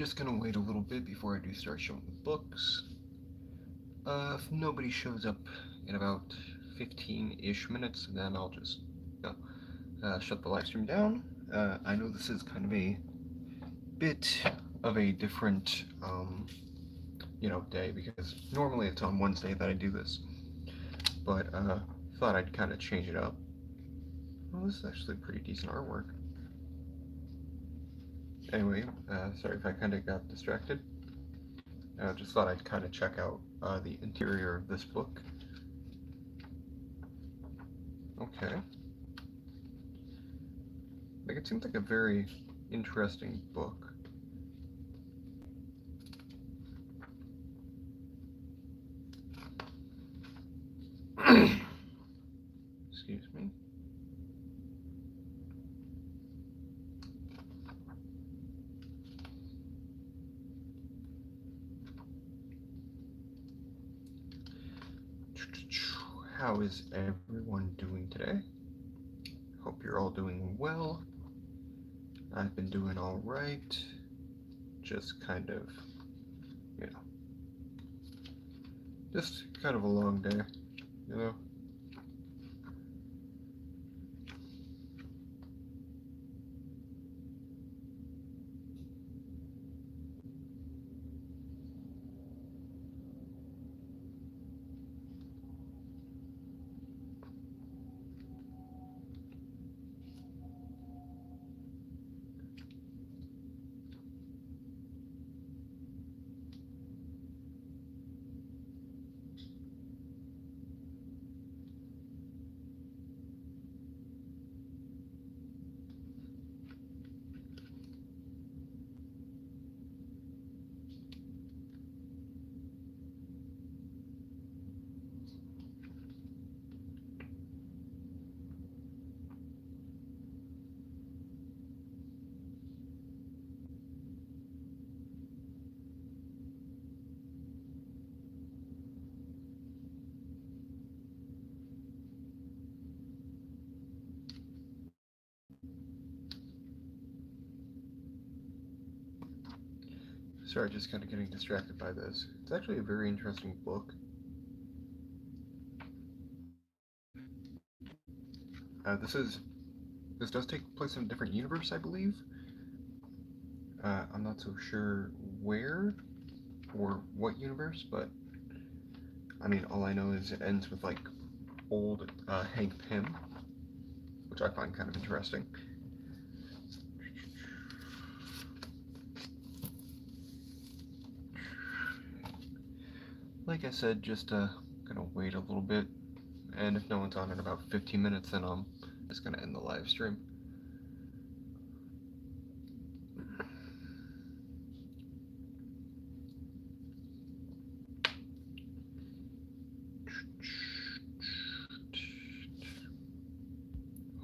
just gonna wait a little bit before I do start showing the books. If nobody shows up in about 15-ish minutes, then I'll just shut the live stream down. I know this is kind of a bit of a different, day, because normally it's on Wednesday that I do this, but thought I'd kind of change it up. Well, this is actually pretty decent artwork. Anyway, sorry if I kind of got distracted. Just thought I'd kind of check out the interior of this book. Okay. Like, it seems like a very interesting book. Excuse me. How is everyone doing today? Hope you're all doing well. I've been doing all right. Just kind of, just kind of a long day, Sorry, just kind of getting distracted by this. It's actually a very interesting book. This does take place in a different universe, I believe. I'm not so sure where or what universe, but I mean, all I know is it ends with like old Hank Pym, which I find kind of interesting. Like I said, just gonna wait a little bit, and if no one's on in about 15 minutes, then I'm just gonna end the live stream.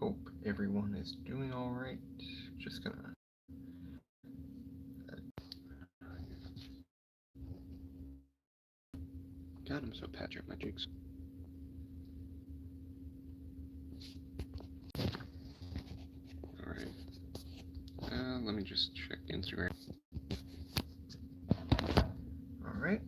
Hope everyone is doing all right. Just gonna. God, I'm so patchy on my cheeks. Alright. Let me just check Instagram. Alright.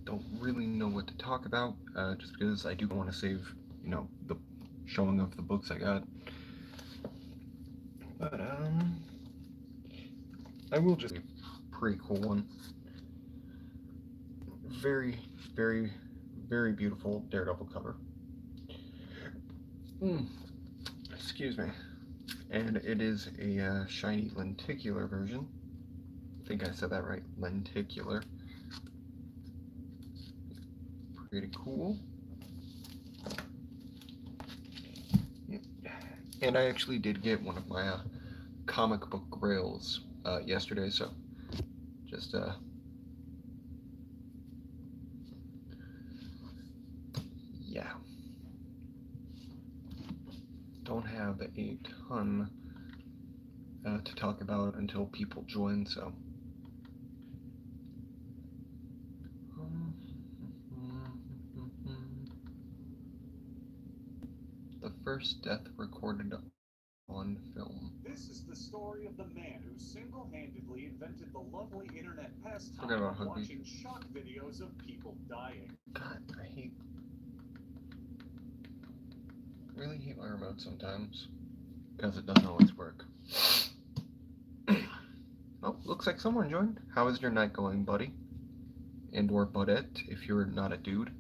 Don't really know what to talk about, just because I do want to save, the showing of the books I got. But, I will just a pretty cool one. Very, very, very beautiful Daredevil cover. Excuse me. And it is a shiny lenticular version. I think I said that right, lenticular. Pretty cool. And I actually did get one of my comic book grails yesterday, so just yeah, don't have a ton to talk about until people join, so. The first death recorded on film. This is the story of the man who single-handedly invented the lovely internet Forgot pastime about of Hugby. watching shock videos of people dying. God, really hate my remote sometimes because it doesn't always work. Oh, looks like someone joined. How is your night going, buddy? And/or budette, if you're not a dude.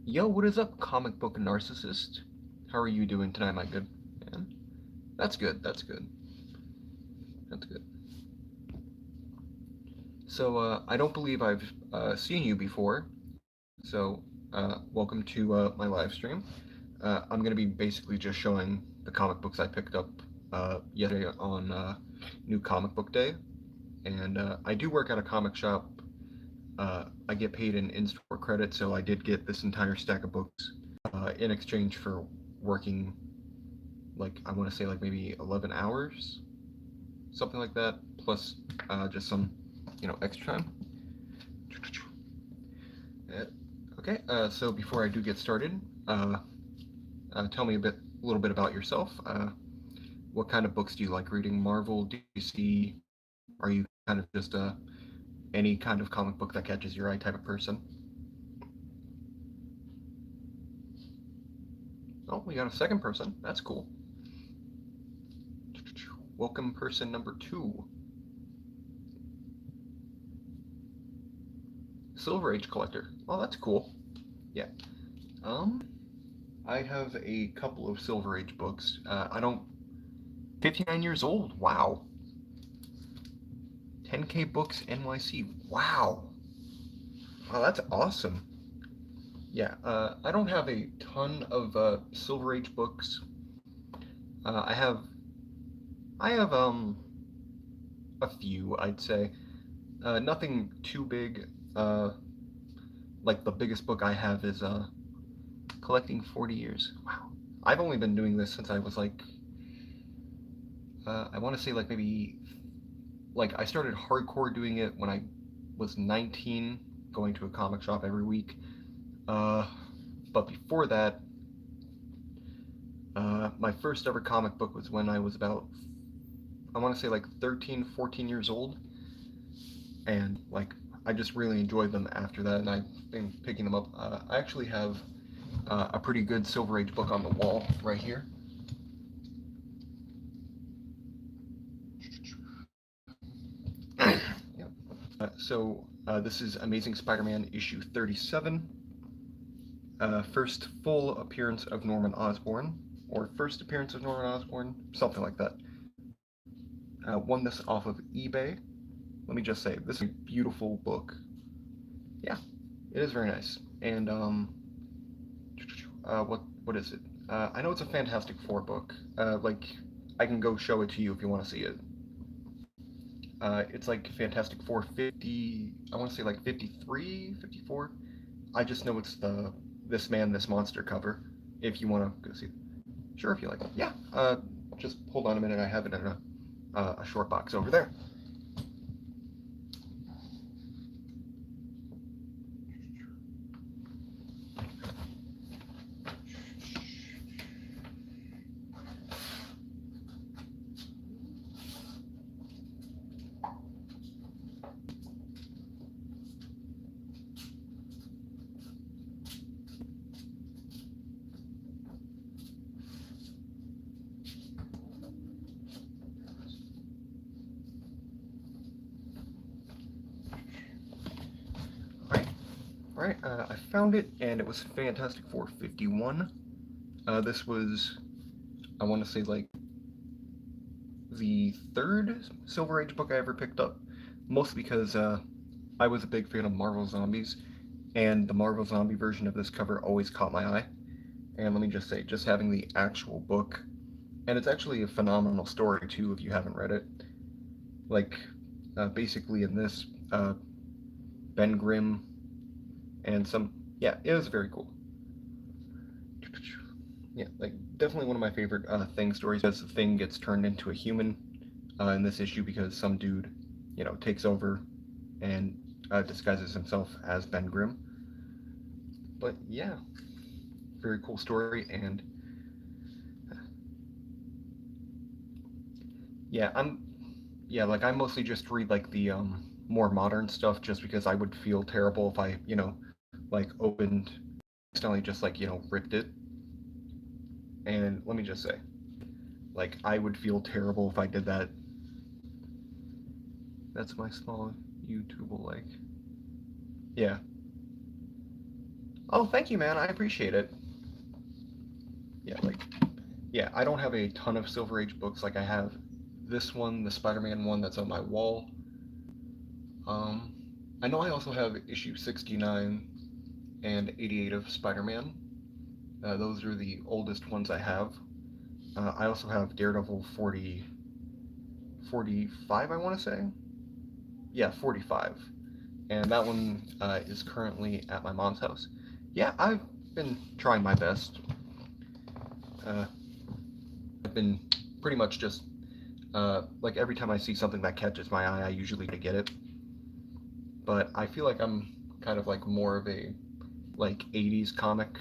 Yo, what is up, comic book narcissist? How are you doing tonight, my good man? That's good. That's good. That's good. So, I don't believe I've seen you before. So, welcome to my live stream. I'm going to be basically just showing the comic books I picked up yesterday on New Comic Book Day. And I do work at a comic shop. I get paid in in-store credit, so I did get this entire stack of books in exchange for working, like, I want to say, like, maybe 11 hours, something like that, plus just some, extra time. Okay, so before I do get started, tell me a little bit about yourself. What kind of books do you like reading? Marvel, DC? Are you kind of just any kind of comic book that catches your eye type of person? Oh, we got a second person. That's cool. Welcome, person number 2. Silver Age collector. Oh, that's cool. Yeah. I have a couple of Silver Age books. I don't. 59 years old. Wow. 10K Books NYC. Wow. Wow, that's awesome. Yeah, I don't have a ton of Silver Age books. Uh, I have, I have a few, I'd say. Nothing too big. Like the biggest book I have is collecting 40 years. Wow. I've only been doing this since I was like, I want to say like maybe, like I started hardcore doing it when I was 19, going to a comic shop every week. But before that, my first ever comic book was when I was about, I want to say like 13, 14 years old. And like, I just really enjoyed them after that, and I've been picking them up. I actually have a pretty good Silver Age book on the wall right here. Yep. This is Amazing Spider-Man issue 37. First full appearance of Norman Osborn, or first appearance of Norman Osborn, something like that. Won this off of eBay. Let me just say, this is a beautiful book. Yeah, it is very nice. And what is it? I know it's a Fantastic Four book. Like, I can go show it to you if you want to see it. It's like Fantastic Four 50. I want to say like 53, 54. I just know it's the This Man, This Monster cover. If you want to go see it. Sure, if you like. Yeah. Just hold on a minute. I have it in a short box over there. Alright, I found it, and it was Fantastic Four 51. This was, I want to say, like, the third Silver Age book I ever picked up, mostly because I was a big fan of Marvel Zombies, and the Marvel Zombie version of this cover always caught my eye. And let me just say, just having the actual book, and it's actually a phenomenal story too if you haven't read it. Like, basically in this, Ben Grimm and some, yeah, it was very cool. Yeah, like definitely one of my favorite Thing stories because the Thing gets turned into a human in this issue because some dude, takes over and disguises himself as Ben Grimm. But yeah, very cool story, and yeah, like I mostly just read like the more modern stuff just because I would feel terrible if I, like opened, accidentally just like ripped it. And let me just say, like I would feel terrible if I did that. That's my small YouTube like. Yeah. Oh, thank you, man. I appreciate it. Yeah, like, yeah, I don't have a ton of Silver Age books. Like, I have this one, the Spider-Man one that's on my wall. Um, I know I also have issue 69 and 88 of Spider-Man. Those are the oldest ones I have. I also have Daredevil 45, I want to say. Yeah, 45. And that one is currently at my mom's house. Yeah, I've been trying my best. Uh, I've been pretty much just like every time I see something that catches my eye, I usually try to get it. But I feel like I'm kind of like more of a like 80s comic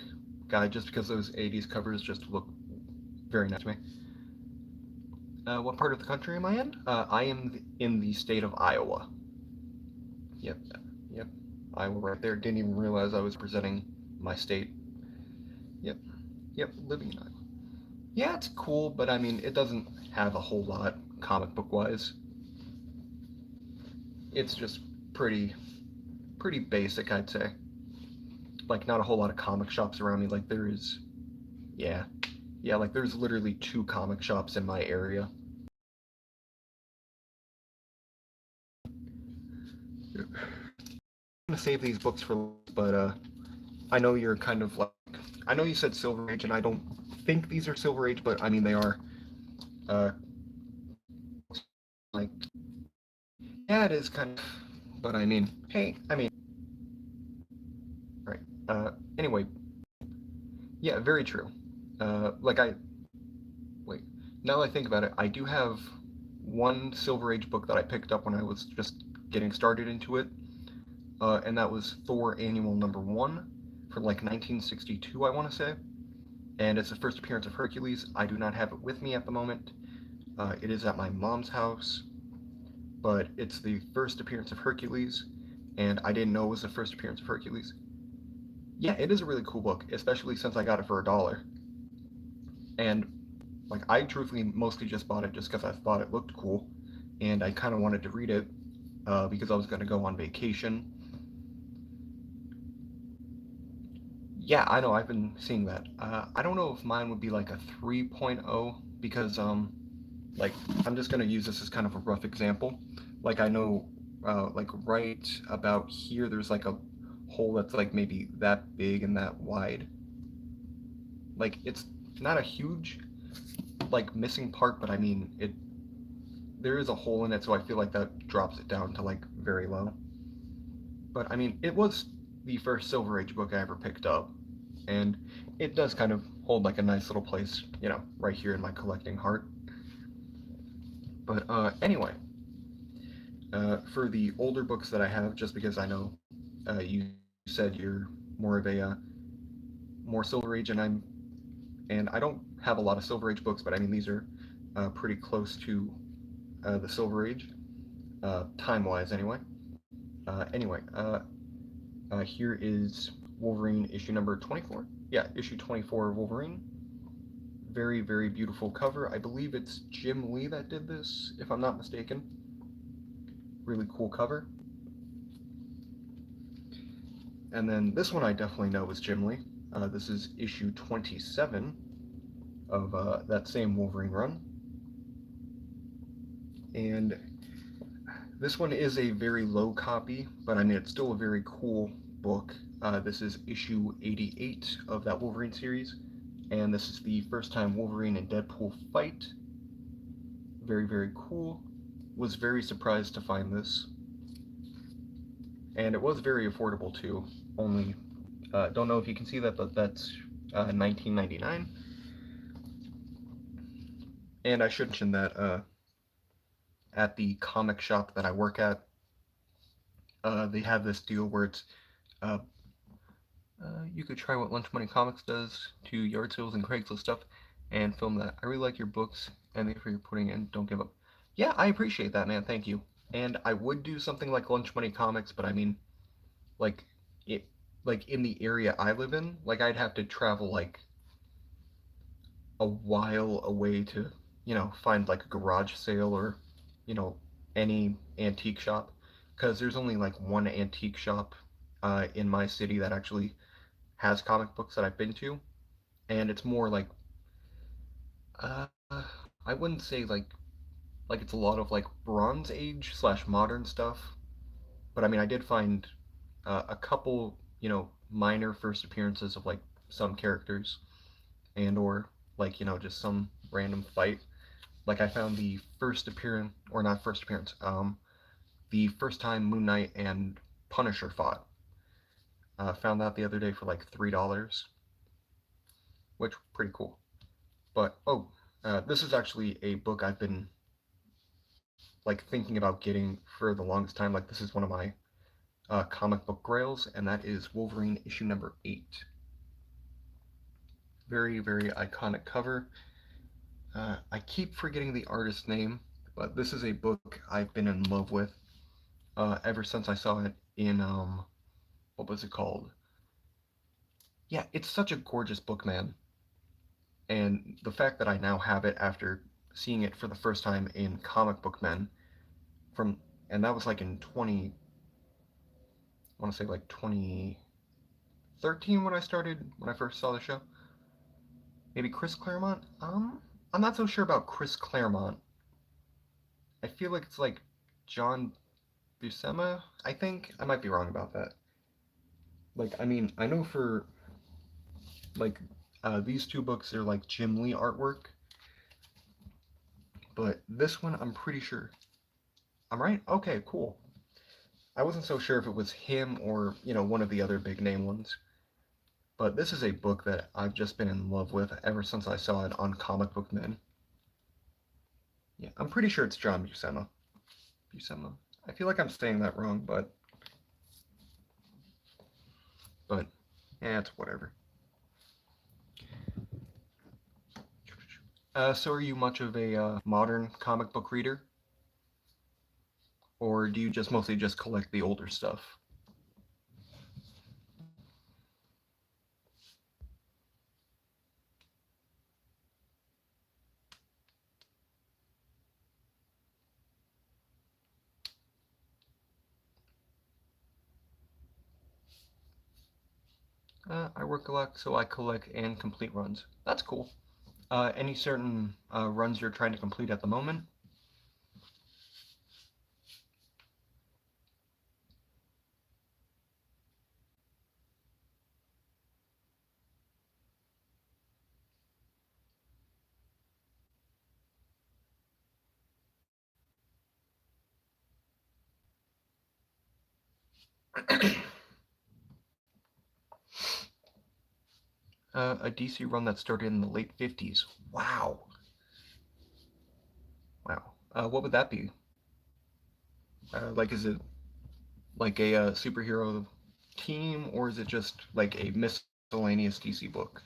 guy just because those 80s covers just look very nice to me. What part of the country am I in? I am in the state of Iowa. Yep, yep. Iowa right there. Didn't even realize I was presenting my state. Yep, yep, living in Iowa. Yeah, it's cool, but I mean, it doesn't have a whole lot comic book wise. It's just pretty basic, I'd say. Like not a whole lot of comic shops around me. Like there is, yeah, yeah. Like there's literally 2 comic shops in my area. I'm gonna save these books for, but I know you're kind of like, I know you said Silver Age, and I don't think these are Silver Age, but I mean they are. Uh, like, yeah, it is kind of, but I mean, hey, I mean, right. Anyway, yeah, very true. Like I wait. Now that I think about it, I do have one Silver Age book that I picked up when I was just getting started into it, and that was Thor Annual #1 from like 1962, I want to say. And it's the first appearance of Hercules. I do not have it with me at the moment. It is at my mom's house, but it's the first appearance of Hercules, and I didn't know it was the first appearance of Hercules. Yeah, it is a really cool book, especially since I got it for $1. And like I truthfully mostly just bought it just because I thought it looked cool, and I kind of wanted to read it because I was going to go on vacation. Yeah, I know I've been seeing that. I don't know if mine would be like a 3.0 because like I'm just going to use this as kind of a rough example. Like I know like right about here there's like a hole that's like maybe that big and that wide. Like it's not a huge like missing part, but I mean it there is a hole in it, so I feel like that drops it down to like very low. But I mean, it was the first Silver Age book I ever picked up, and it does kind of hold like a nice little place, right here in my collecting heart. But anyway, for the older books that I have, just because I know you said you're more of a more Silver Age, and I don't have a lot of Silver Age books, but I mean these are pretty close to the Silver Age, time-wise anyway. Here is Wolverine issue number 24. Yeah, issue 24 of Wolverine. Very, very beautiful cover. I believe it's Jim Lee that did this, if I'm not mistaken. Really cool cover. And then this one I definitely know is Jim Lee. This is issue 27 of that same Wolverine run. And this one is a very low copy, but I mean it's still a very cool book. This is issue 88 of that Wolverine series. and this is the first time Wolverine and Deadpool fight. Very, very cool. Was very surprised to find this, and it was very affordable too. Only, don't know if you can see that, but that's 19.99. And I should mention that at the comic shop that I work at, they have this deal where it's uh, you could try what Lunch Money Comics does to yard sales and Craigslist stuff and film that. I really like your books and the effort you're putting in. Don't give up. Yeah, I appreciate that, man. Thank you. And I would do something like Lunch Money Comics, but I mean, like, it, like in the area I live in, like I'd have to travel like a while away to, find like a garage sale or, you know, any antique shop, because there's only like one antique shop in my city that actually has comic books that I've been to, and it's more like I wouldn't say like it's a lot of like Bronze Age slash modern stuff, but I mean I did find a couple minor first appearances of like some characters and or like just some random fight. Like I found the first appearance or not first appearance, the first time Moon Knight and Punisher fought. Found that the other day for like $3, which pretty cool. But this is actually a book I've been like thinking about getting for the longest time. Like this is one of my comic book grails, and that is Wolverine issue number 8. Very very iconic cover. I keep forgetting the artist's name, but this is a book I've been in love with ever since I saw it in what was it called? Yeah, it's such a gorgeous book, man. And the fact that I now have it after seeing it for the first time in Comic Book Men from and that was like in 20 I want to say like 2013 when I first saw the show. Maybe Chris Claremont? I'm not so sure about Chris Claremont. I feel like it's like John Buscema, I think. I might be wrong about that. Like I mean, I know for like these two books are like Jim Lee artwork, but this one I'm pretty sure. I'm right? Okay, cool. I wasn't so sure if it was him or, one of the other big name ones. But this is a book that I've just been in love with ever since I saw it on Comic Book Men. Yeah, I'm pretty sure it's John Buscema. Buscema. I feel like I'm saying that wrong, but yeah, it's whatever. So are you much of a modern comic book reader, or do you just mostly just collect the older stuff? I work a lot, so I collect and complete runs. That's cool. Any certain runs you're trying to complete at the moment? A DC run that started in the late 50s. Wow. Wow. What would that be? Like, is it like a superhero team, or is it just like a miscellaneous DC book?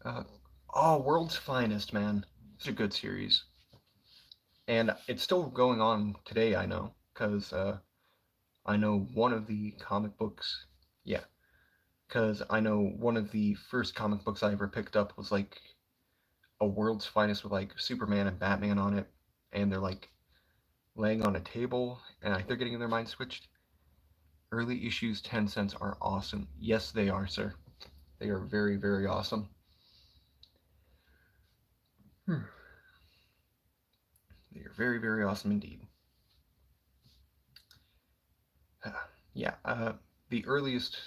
Uh, oh, World's Finest, man. It's a good series. And it's still going on today, I know, because I know one of the comic books. Yeah, because I know one of the first comic books I ever picked up was like a World's Finest with like Superman and Batman on it, and they're like laying on a table, and they're getting their minds switched. Early issues 10 cents are awesome. Yes, they are, sir. They are very, very awesome. Hmm. very, very awesome indeed. Yeah, the earliest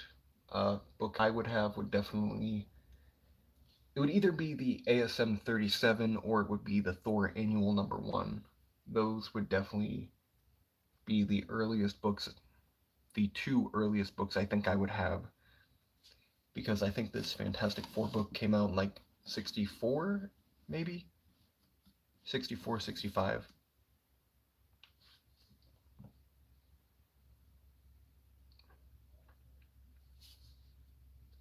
book I would have would definitely it would either be the ASM 37 or it would be the Thor Annual Number One. Those would definitely be the earliest books, the two earliest books I think I would have, because I think this Fantastic Four book came out in like 64, maybe 64, 65.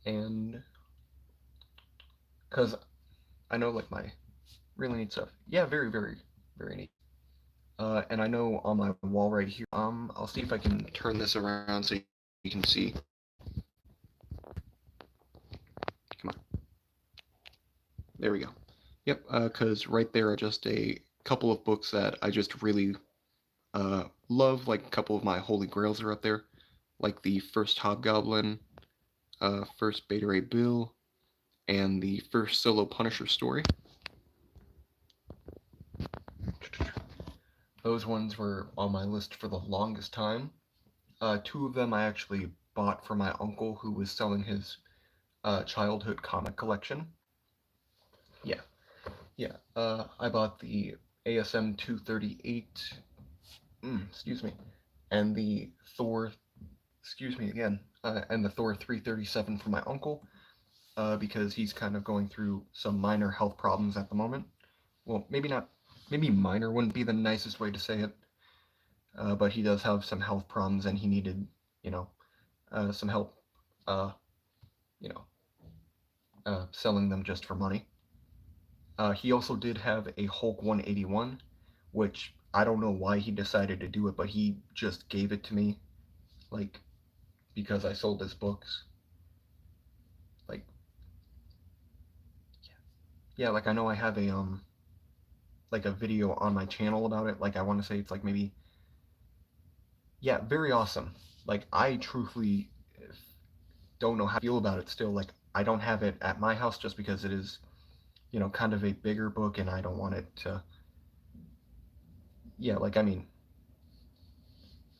And because I know like my really neat stuff. Yeah, very, very, very neat. And I know on my wall right here, I'll see if I can turn this around so you can see. Come on. There we go. Yep, because right there are just a couple of books that I just really love. Like a couple of my holy grails are up there, like the first Hobgoblin, first Beta Ray Bill, and the first solo Punisher story. Those ones were on my list for the longest time. Two of them I actually bought for my uncle who was selling his childhood comic collection. Yeah, yeah. I bought the ASM 238, excuse me, and the Thor, excuse me again, and the Thor 337 for my uncle, because he's kind of going through some minor health problems at the moment. Well, maybe not, maybe minor wouldn't be the nicest way to say it, but he does have some health problems and he needed, you know, some help, uh, you know, selling them just for money. He also did have a Hulk 181, which I don't know why he decided to do it, but he just gave it to me, like, because I sold his books. Like, yeah, like I know I have a like a video on my channel about it. Like I want to say it's like maybe, yeah, very awesome. Like I truthfully don't know how to feel about it still. Like I don't have it at my house just because it is, kind of a bigger book and I don't want it to. Yeah, like I mean,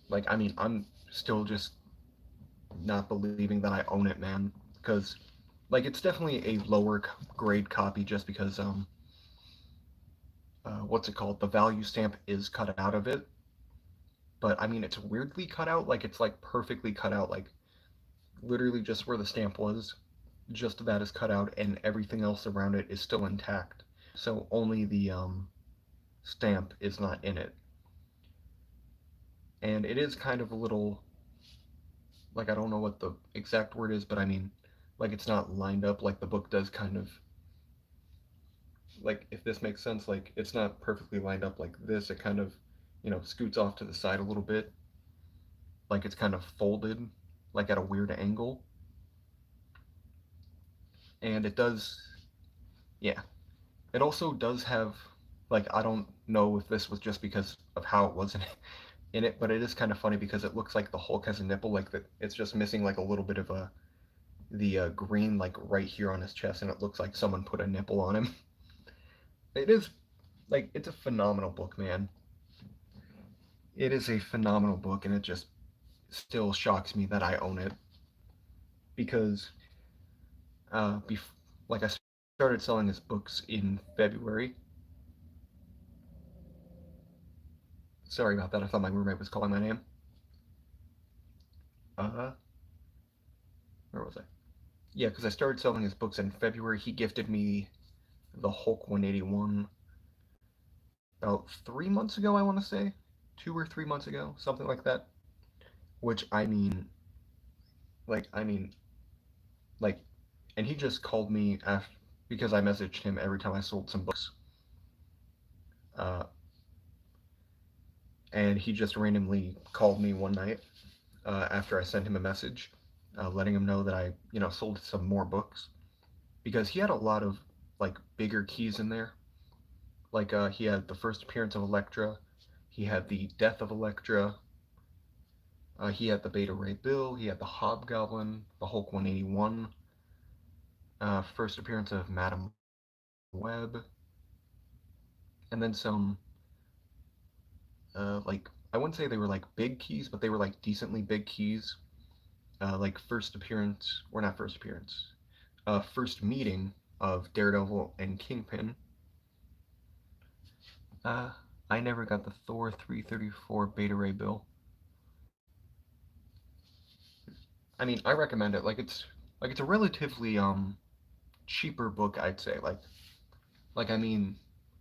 I'm still just not believing that I own it, man. Because, like, it's definitely a lower grade copy just because, what's it called? The value stamp is cut out of it. But, I mean, it's weirdly cut out. Like, it's, like, perfectly cut out. Like, literally just where the stamp was, just that is cut out, and everything else around it is still intact. So, only the, stamp is not in it. And it is kind of a little, like, I don't know what the exact word is, but I mean, like, it's not lined up like the book does kind of, like if this makes sense, like it's not perfectly lined up like this. It kind of, scoots off to the side a little bit, like it's kind of folded, like at a weird angle. And it does, yeah. It also does have, like I don't know if this was just because of how it was in it, but it is kind of funny because it looks like the Hulk has a nipple, like that. It's just missing like a little bit of the green like right here on his chest, and it looks like someone put a nipple on him. It is like it's a phenomenal book, man. It is a phenomenal book, and it just still shocks me that I own it because, like I started selling his books in February. Sorry about that. I thought my roommate was calling my name. Uh, where was I? Yeah, because I started selling his books in February. He gifted me the Hulk 181 about 3 months ago. I want to say 2 or 3 months ago, something like that. Which I mean, like, and he just called me after because I messaged him every time I sold some books. Uh, and he just randomly called me one night after I sent him a message, letting him know that I, sold some more books because he had a lot of like bigger keys in there. Like he had the first appearance of Elektra, he had the death of Elektra, he had the Beta Ray Bill, he had the Hobgoblin, the Hulk 181, first appearance of Madam Web, and then some. like I wouldn't say they were like big keys, but they were like decently big keys. Like first appearance, or not first appearance, first meeting of Daredevil and Kingpin. Uh, I never got the Thor 334 Beta Ray bill. I mean, I recommend it. Like it's a relatively cheaper book, I'd say. Like I mean,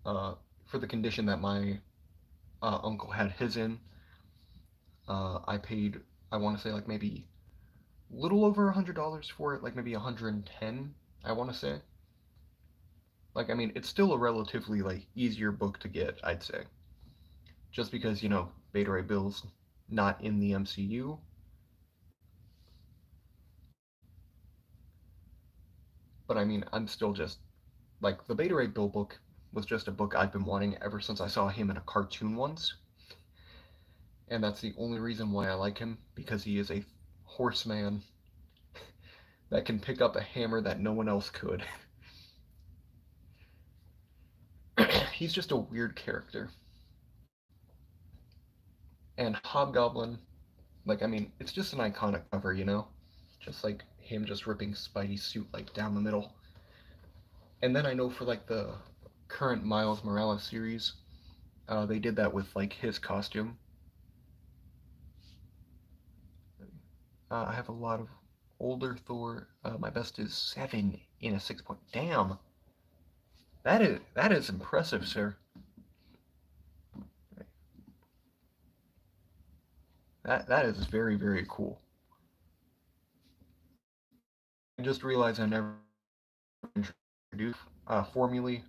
uh, for the condition that my uncle had his in, I paid, I want to say like maybe little over $100 for it, like maybe 110, I want to say. Like I mean, it's still a relatively like easier book to get, I'd say. Just because, Beta Ray Bill's not in the MCU. But I mean, I'm still just like the Beta Ray Bill book was just a book I've been wanting ever since I saw him in a cartoon once. And that's the only reason why I like him, because he is a horseman that can pick up a hammer that no one else could. He's just a weird character. And Hobgoblin, like, I mean, it's just an iconic cover. Just like him just ripping Spidey's suit, like, down the middle. And then I know for, like, the current Miles Morales series, they did that with, like, his costume. I have a lot of older Thor. My best is 7 in a 6 point. Damn, that is impressive, sir. That is very, very cool. I just realized I never introduced formally.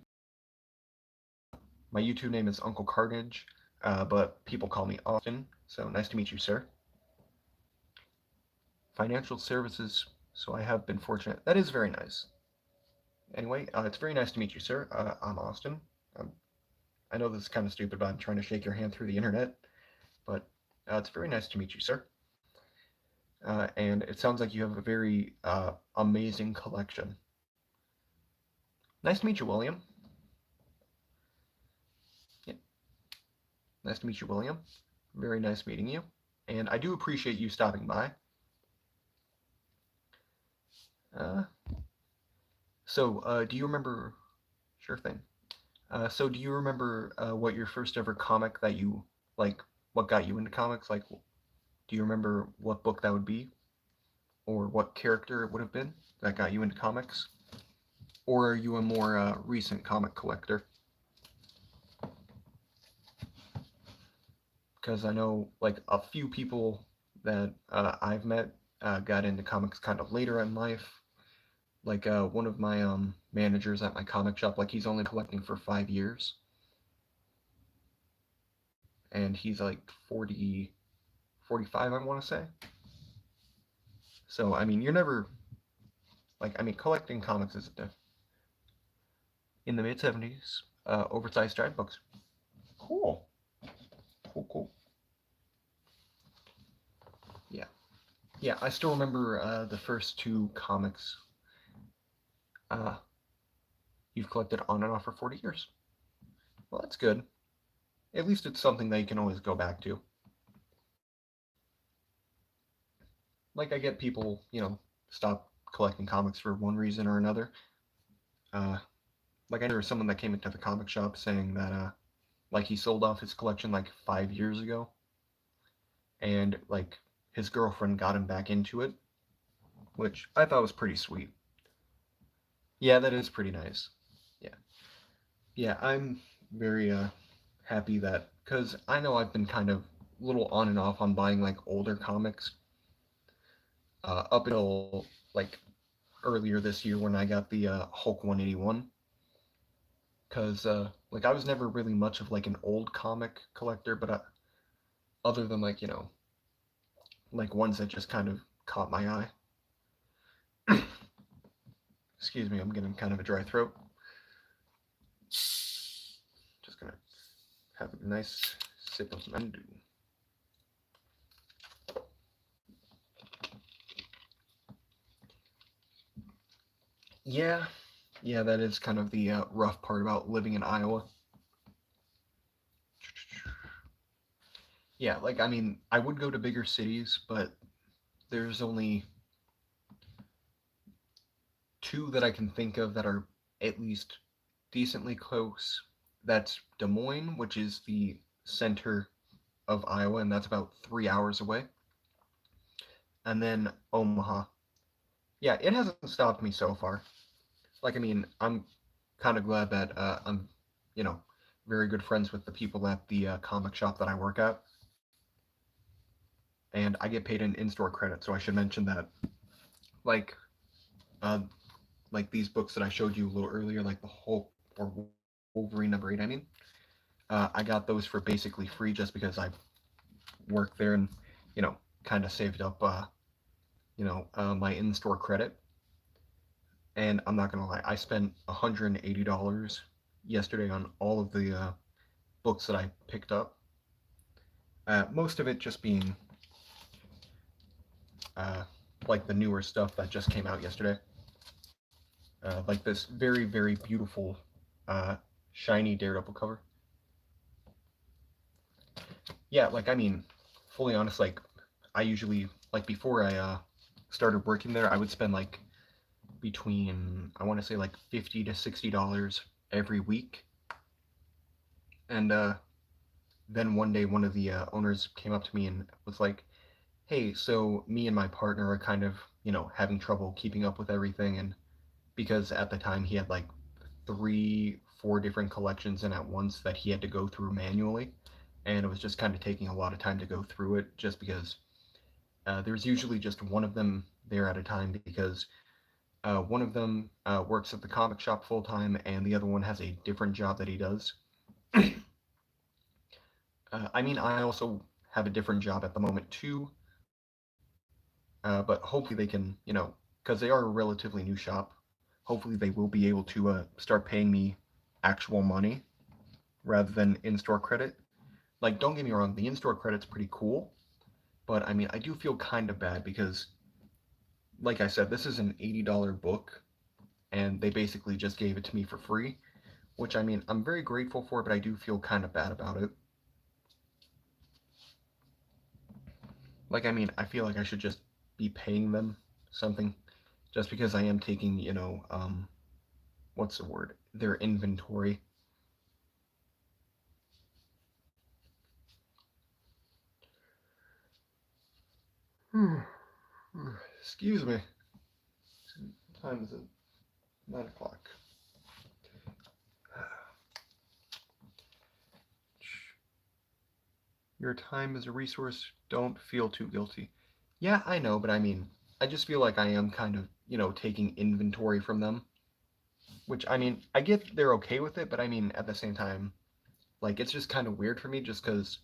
My YouTube name is Uncle Carnage, but people call me Austin. So nice to meet you, sir. Financial services. So I have been fortunate. That is very nice. Anyway, it's very nice to meet you, sir. I'm Austin. Um, I know this is kind of stupid, but I'm trying to shake your hand through the internet. But it's very nice to meet you, sir. And it sounds like you have a very amazing collection. Nice to meet you, William. Yeah, nice to meet you, William. Very nice meeting you. And I do appreciate you stopping by. Uh, so, do you remember? Sure thing. So, do you remember what your first ever comic that you like? What got you into comics? Like, do you remember what book that would be, or what character it would have been that got you into comics? Or are you a more recent comic collector? Because I know like a few people that I've met got into comics kind of later in life. Like one of my managers at my comic shop, like he's only collecting for 5 years, and he's like 40, 45, I want to say. So I mean, you're never like I mean, collecting comics is in the mid 70s. Oversized giant books. Cool, cool, cool. Yeah, yeah. I still remember the first two comics uh, you've collected on and off for 40 years. Well, that's good. At least it's something that you can always go back to. Like I get people, stop collecting comics for one reason or another. Uh, like I know there was someone that came into the comic shop saying that like he sold off his collection like 5 years ago, and like his girlfriend got him back into it, which I thought was pretty sweet. Yeah, that is pretty nice. Yeah, yeah, I'm very happy that because I know I've been kind of a little on and off on buying like older comics up until like earlier this year when I got the Hulk 181. Because like I was never really much of like an old comic collector, but other than like like ones that just kind of caught my eye. Excuse me, I'm getting kind of a dry throat. Just gonna have a nice sip of Mountain Dew. Yeah, yeah, that is kind of the rough part about living in Iowa. Yeah, like I mean, I would go to bigger cities, but there's only two that I can think of that are at least decently close. That's Des Moines, which is the center of Iowa, and that's about 3 hours away. And then Omaha. Yeah, it hasn't stopped me so far. Like, I mean, I'm kind of glad that I'm, you know, very good friends with the people at the comic shop that I work at, and I get paid in in-store credit. So I should mention that, like, uh, like these books that I showed you a little earlier, like the Hulk or Wolverine number 8. I mean, I got those for basically free just because I work there and, you know, kind of saved up, my in-store credit. And I'm not gonna lie, I spent $180 yesterday on all of the books that I picked up. Most of it just being uh, like the newer stuff that just came out yesterday. Like this very, very beautiful, uh, shiny Daredevil cover. Yeah, like I mean, fully honest, like I usually like before I started working there, I would spend like between I want to say like $50 to $60 every week, and then one day one of the owners came up to me and was like, "Hey, so me and my partner are kind of having trouble keeping up with everything, and because at the time he had like three, four different collections in at once that he had to go through manually, and it was just kind of taking a lot of time to go through it, just because there's usually just one of them there at a time because one of them works at the comic shop full time, and the other one has a different job that he does. I mean, I also have a different job at the moment too, but hopefully they can, because they are a relatively new shop. Hopefully they will be able to start paying me actual money rather than in-store credit. Like, don't get me wrong, the in-store credit's pretty cool, but I mean, I do feel kind of bad because, like I said, this is an $80 book, and they basically just gave it to me for free, which I mean, I'm very grateful for, but I do feel kind of bad about it. Like, I mean, I feel like I should just be paying them something just because I am taking, what's the word? Their inventory. Excuse me. Time is it? 9 o'clock. Your time is a resource. Don't feel too guilty. Yeah, I know, but I mean, I just feel like I am kind of, taking inventory from them. Which, I mean, I get they're okay with it, but I mean, at the same time, like, it's just kind of weird for me just because,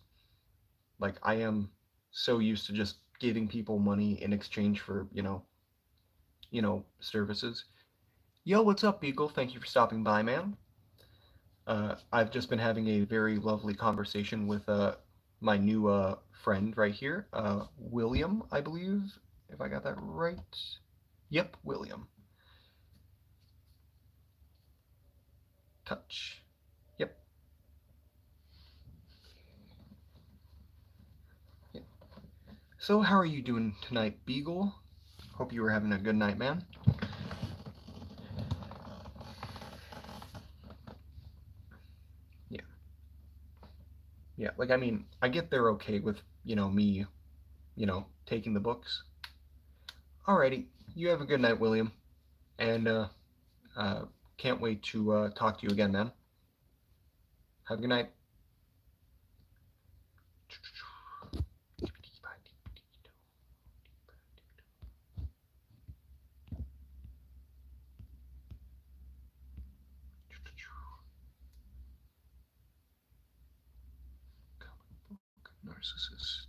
like, I am so used to just giving people money in exchange for, services. Yo, what's up, Beagle? Thank you for stopping by, man. I've just been having a very lovely conversation with my new friend right here, William, I believe, if I got that right. Yep, William. Touch. Yep. Yep. So, how are you doing tonight, Beagle? Hope you were having a good night, man. Yeah. Yeah. Like, I mean, I get they're okay with, me, taking the books. Alrighty. You have a good night, William. And, uh, can't wait to talk to you again, man. Have a good night. Narcissist.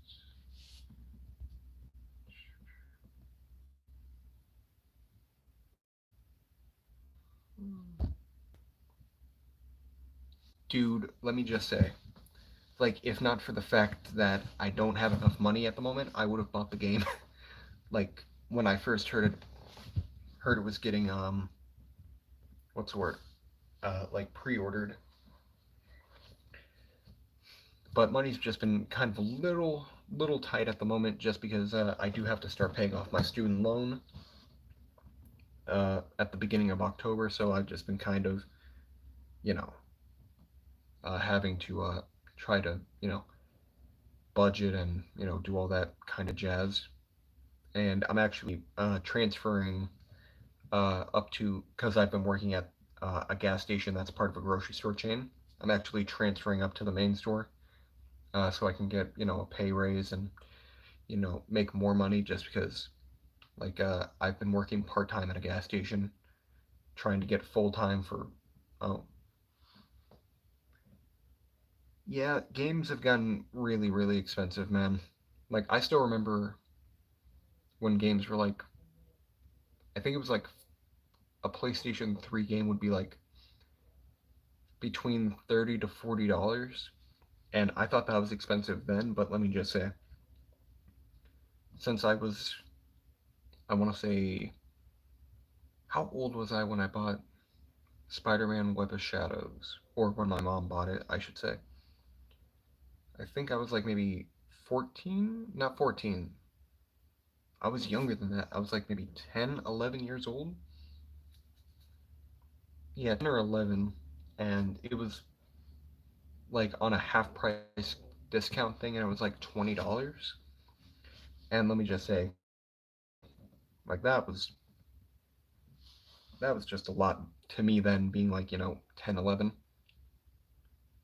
Dude, let me just say, like, if not for the fact that I don't have enough money at the moment, I would have bought the game. Like, when I first heard it was getting what's the word? Like pre-ordered. but money's just been kind of a little tight at the moment, just because I do have to start paying off my student loan at the beginning of October. So I've just been kind of, you know, having to try to, budget and do all that kind of jazz. And I'm actually transferring up to, because I've been working at a gas station that's part of a grocery store chain. I'm actually transferring up to the main store, so I can get a pay raise and make more money, just because I've been working part time at a gas station, trying to get full time for. Oh, yeah, games have gotten really expensive, man. Like, I still remember when games were like, I think it was like a PlayStation 3 game would be like between $30 to $40, and I thought that was expensive then. But let me just say, since I want to say, how old was I when I bought Spider-Man Web of Shadows, or when my mom bought it, I should say. I think I was like maybe 14, not 14. I was younger than that. I was like maybe 10, 11 years old. Yeah, 10 or 11, and it was like on a half price discount thing, and it was like $20. And let me just say, like, that was just a lot to me then, being like 10, 11.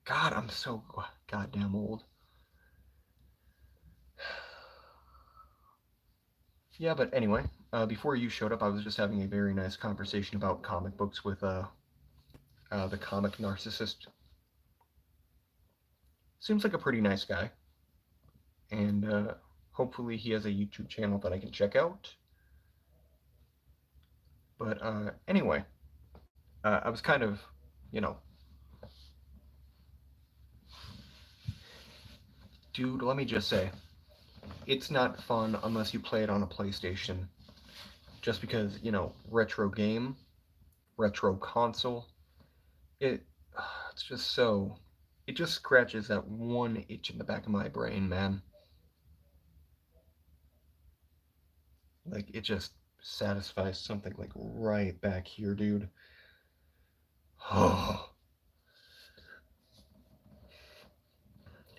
God, I'm so goddamn old. Yeah, but anyway, before you showed up, I was just having a very nice conversation about comic books with the comic narcissist. Seems like a pretty nice guy, and hopefully he has a YouTube channel that I can check out. But anyway, I was kind of, you know, dude, let me just say, it's not fun unless you play it on a PlayStation. Just because, retro game, retro console, it, it's just so, it just scratches that one itch in the back of my brain, man. Like, it just satisfies something like right back here, dude.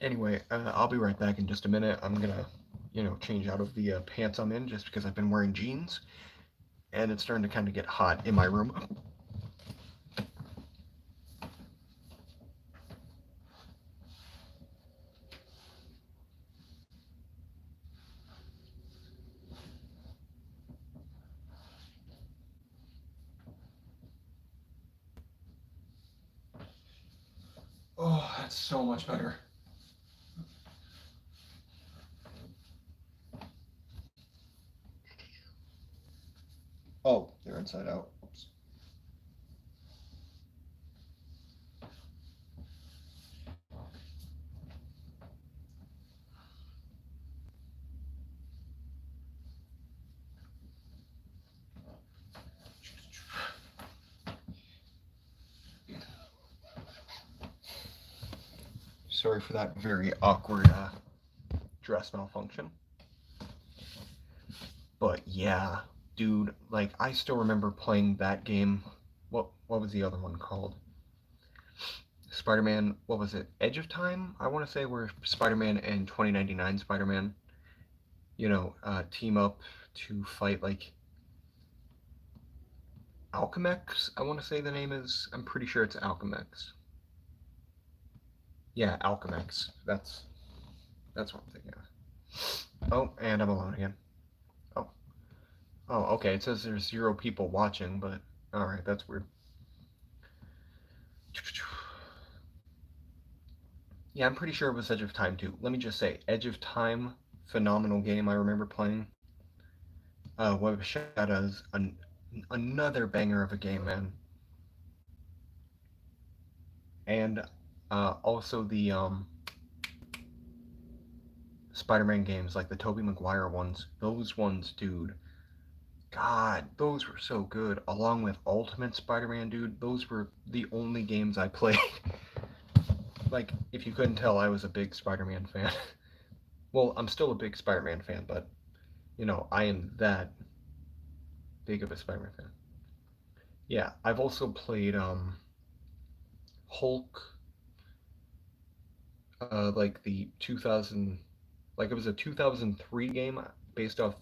Anyway, I'll be right back in just a minute. I'm gonna, change out of the pants I'm in, just because I've been wearing jeans, and it's starting to kind of get hot in my room. Oh, that's so much better. Oh, they're inside out. Oops. Sorry for that very awkward dress malfunction. But yeah, dude, like, I still remember playing that game. What was the other one called? Spider-Man, what was it? Edge of Time? I want to say, where Spider-Man and 2099 Spider-Man, team up to fight like Alchemex. I want to say the name is. I'm pretty sure it's Alchemex. Yeah, Alchemex. That's what I'm thinking of. Oh, and I'm alone again. Oh, oh, okay. It says there's 0 people watching, but all right, that's weird. Yeah, I'm pretty sure it was Edge of Time too. Let me just say, Edge of Time, phenomenal game. I remember playing. Web of Shadows, another banger of a game, man. And also the Spider-Man games, like the Tobey Maguire ones. Those ones, dude. God, those were so good. Along with Ultimate Spider-Man, dude. Those were the only games I played. like if you couldn't tell, I was a big Spider-Man fan. Well, I'm still a big Spider-Man fan, but I am that big of a Spider-Man fan. Yeah, I've also played Hulk, like the 2000, like it was a 2003 game based off.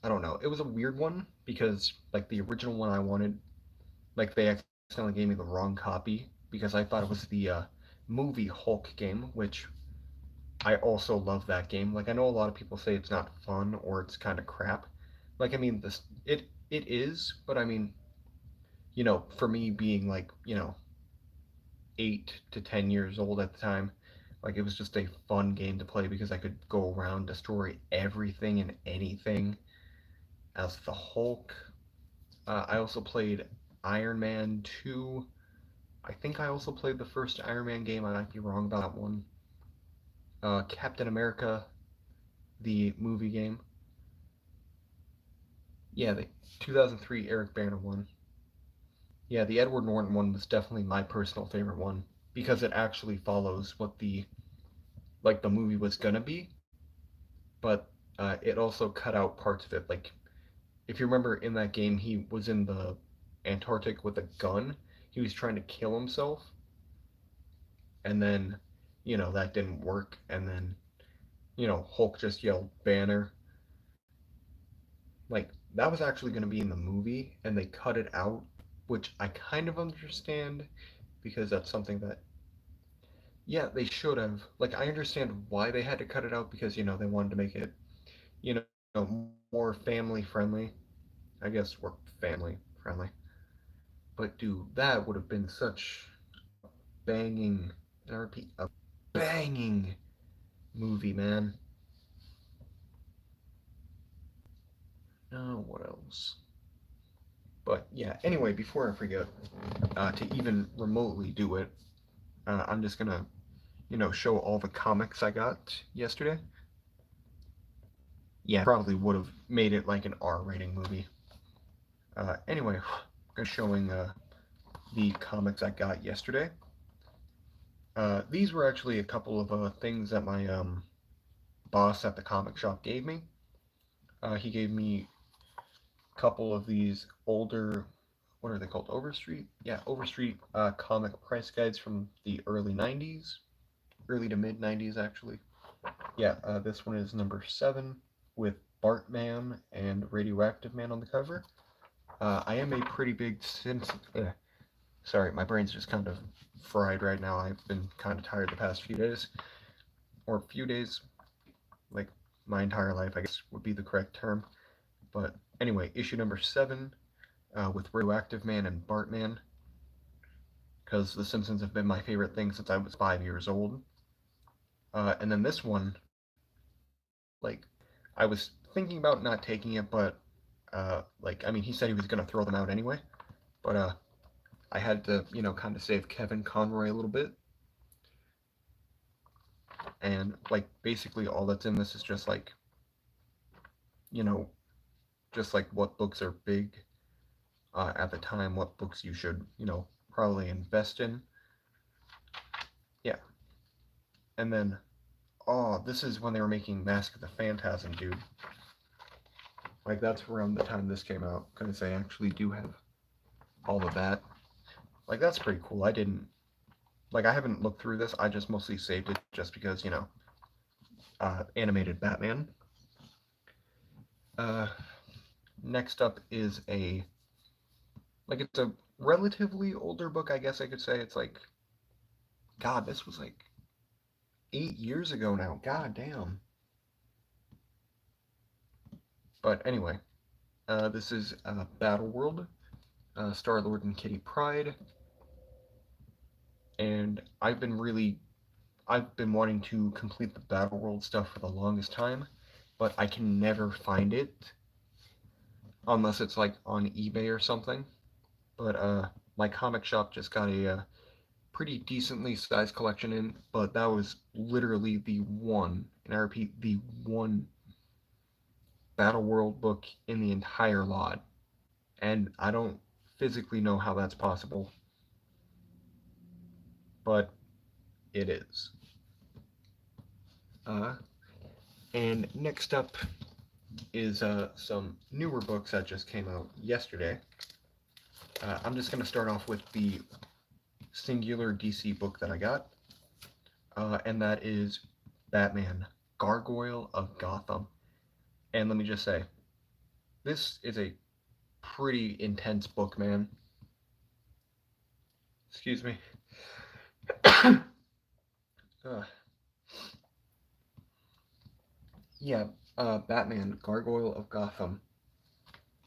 I don't know. It was a weird one because like the original one I wanted, like they accidentally gave me the wrong copy because I thought it was the movie Hulk game, which I also love that game. Like I know a lot of people say it's not fun or it's kind of crap. Like I mean this it is, but I mean, for me being like, 8 to 10 years old at the time, like it was just a fun game to play because I could go around, destroy everything and anything as the Hulk. I also played Iron Man 2. I think I also played the first Iron Man game. I might be wrong about that one. Captain America, the movie game. Yeah, the 2003 Eric Banner one. Yeah, the Edward Norton one was definitely my personal favorite one because it actually follows what the movie was gonna be, but it also cut out parts of it. Like if you remember in that game, he was in the Antarctic with a gun. He was trying to kill himself, and then that didn't work, and then Hulk just yelled Banner. Like that was actually going to be in the movie, and they cut it out, which I kind of understand because that's something that, yeah, they should have. Like I understand why they had to cut it out because they wanted to make it more family friendly. I guess we're family friendly. But dude, that would have been such a banging, and I repeat, a banging movie, man. What else? But yeah, anyway, before I forget to even remotely do it, I'm just gonna, show all the comics I got yesterday. Yeah, probably would have made it like an R rating movie. Anyway, showing the comics I got yesterday. These were actually a couple of things that my boss at the comic shop gave me. He gave me a couple of these older, what are they called? Overstreet? Yeah, Overstreet comic price guides from the early 90s, early to mid 90s, actually. Yeah, this one is number 7 with Bartman and Radioactive Man on the cover. I am a pretty big sorry, my brain's just kind of fried right now. I've been kind of tired the past few days, or few days, like my entire life, I guess would be the correct term. But anyway, issue number 7 with Radioactive Man and Bartman, because The Simpsons have been my favorite thing since I was 5 years old. And then this one, like, I was thinking about not taking it, but like, I mean, he said he was gonna throw them out anyway. But I had to, kind of save Kevin Conroy a little bit. And like, basically, all that's in this is just like, you know, just like what books are big at the time, what books you should, probably invest in. Yeah. And then, oh, this is when they were making Mask of the Phantasm, dude. Like, that's around the time this came out, because I actually do have all of that. Like, that's pretty cool. I haven't looked through this. I just mostly saved it just because, animated Batman. Uh, Next up is it's a relatively older book, I guess I could say. It's like, God, this was like 8 years ago now. God damn. But anyway, this is Battle World, Star Lord and Kitty Pryde, and I've been wanting to complete the Battle World stuff for the longest time, but I can never find it unless it's like on eBay or something. But my comic shop just got a pretty decently sized collection in, but that was literally the one, and I repeat, the one Battle World book in the entire lot, and I don't physically know how that's possible. but it is. Uh, and next up is some newer books that just came out yesterday. I'm just going to start off with the singular DC book that I got, and that is Batman, Gargoyle of Gotham. And let me just say, this is a pretty intense book, man. Excuse me. uh, yeah, Batman, Gargoyle of Gotham.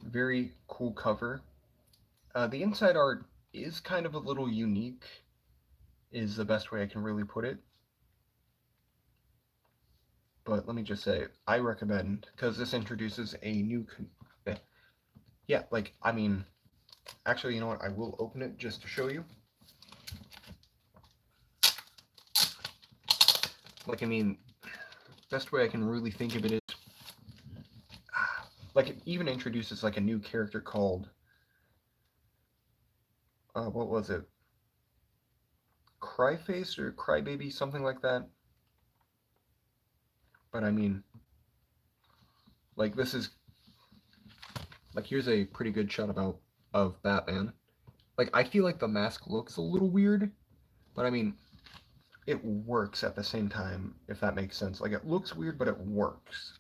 Very cool cover. The inside art is kind of a little unique, is the best way I can really put it. But let me just say, I recommend, because this introduces a new. Yeah, like, I mean, actually, you know what? I will open it just to show you. Like, I mean, best way I can really think of it is, like, it even introduces, like, a new character called, what was it? Cryface or Crybaby, something like that. But, I mean, like, this is, like, here's a pretty good shot of Batman. Like, I feel like the mask looks a little weird, but, I mean, it works at the same time, if that makes sense. Like, it looks weird, but it works.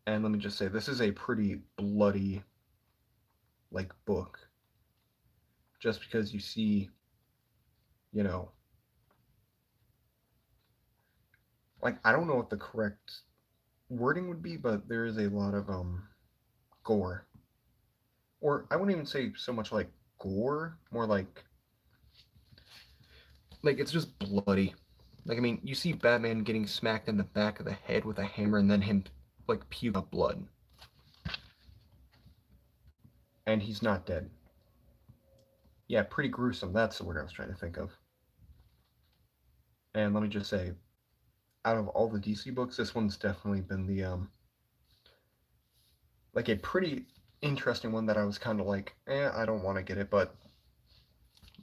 And let me just say, this is a pretty bloody, like, book. Just because you see, you know, like, I don't know what the correct wording would be, but there is a lot of, gore. Or I wouldn't even say so much like gore, more like it's just bloody. Like, I mean, you see Batman getting smacked in the back of the head with a hammer and then him, like, puke up blood. And he's not dead. Yeah, pretty gruesome. That's the word I was trying to think of. And let me just say, out of all the DC books, this one's definitely been the, like, a pretty interesting one that I was kind of like, I don't want to get it, but,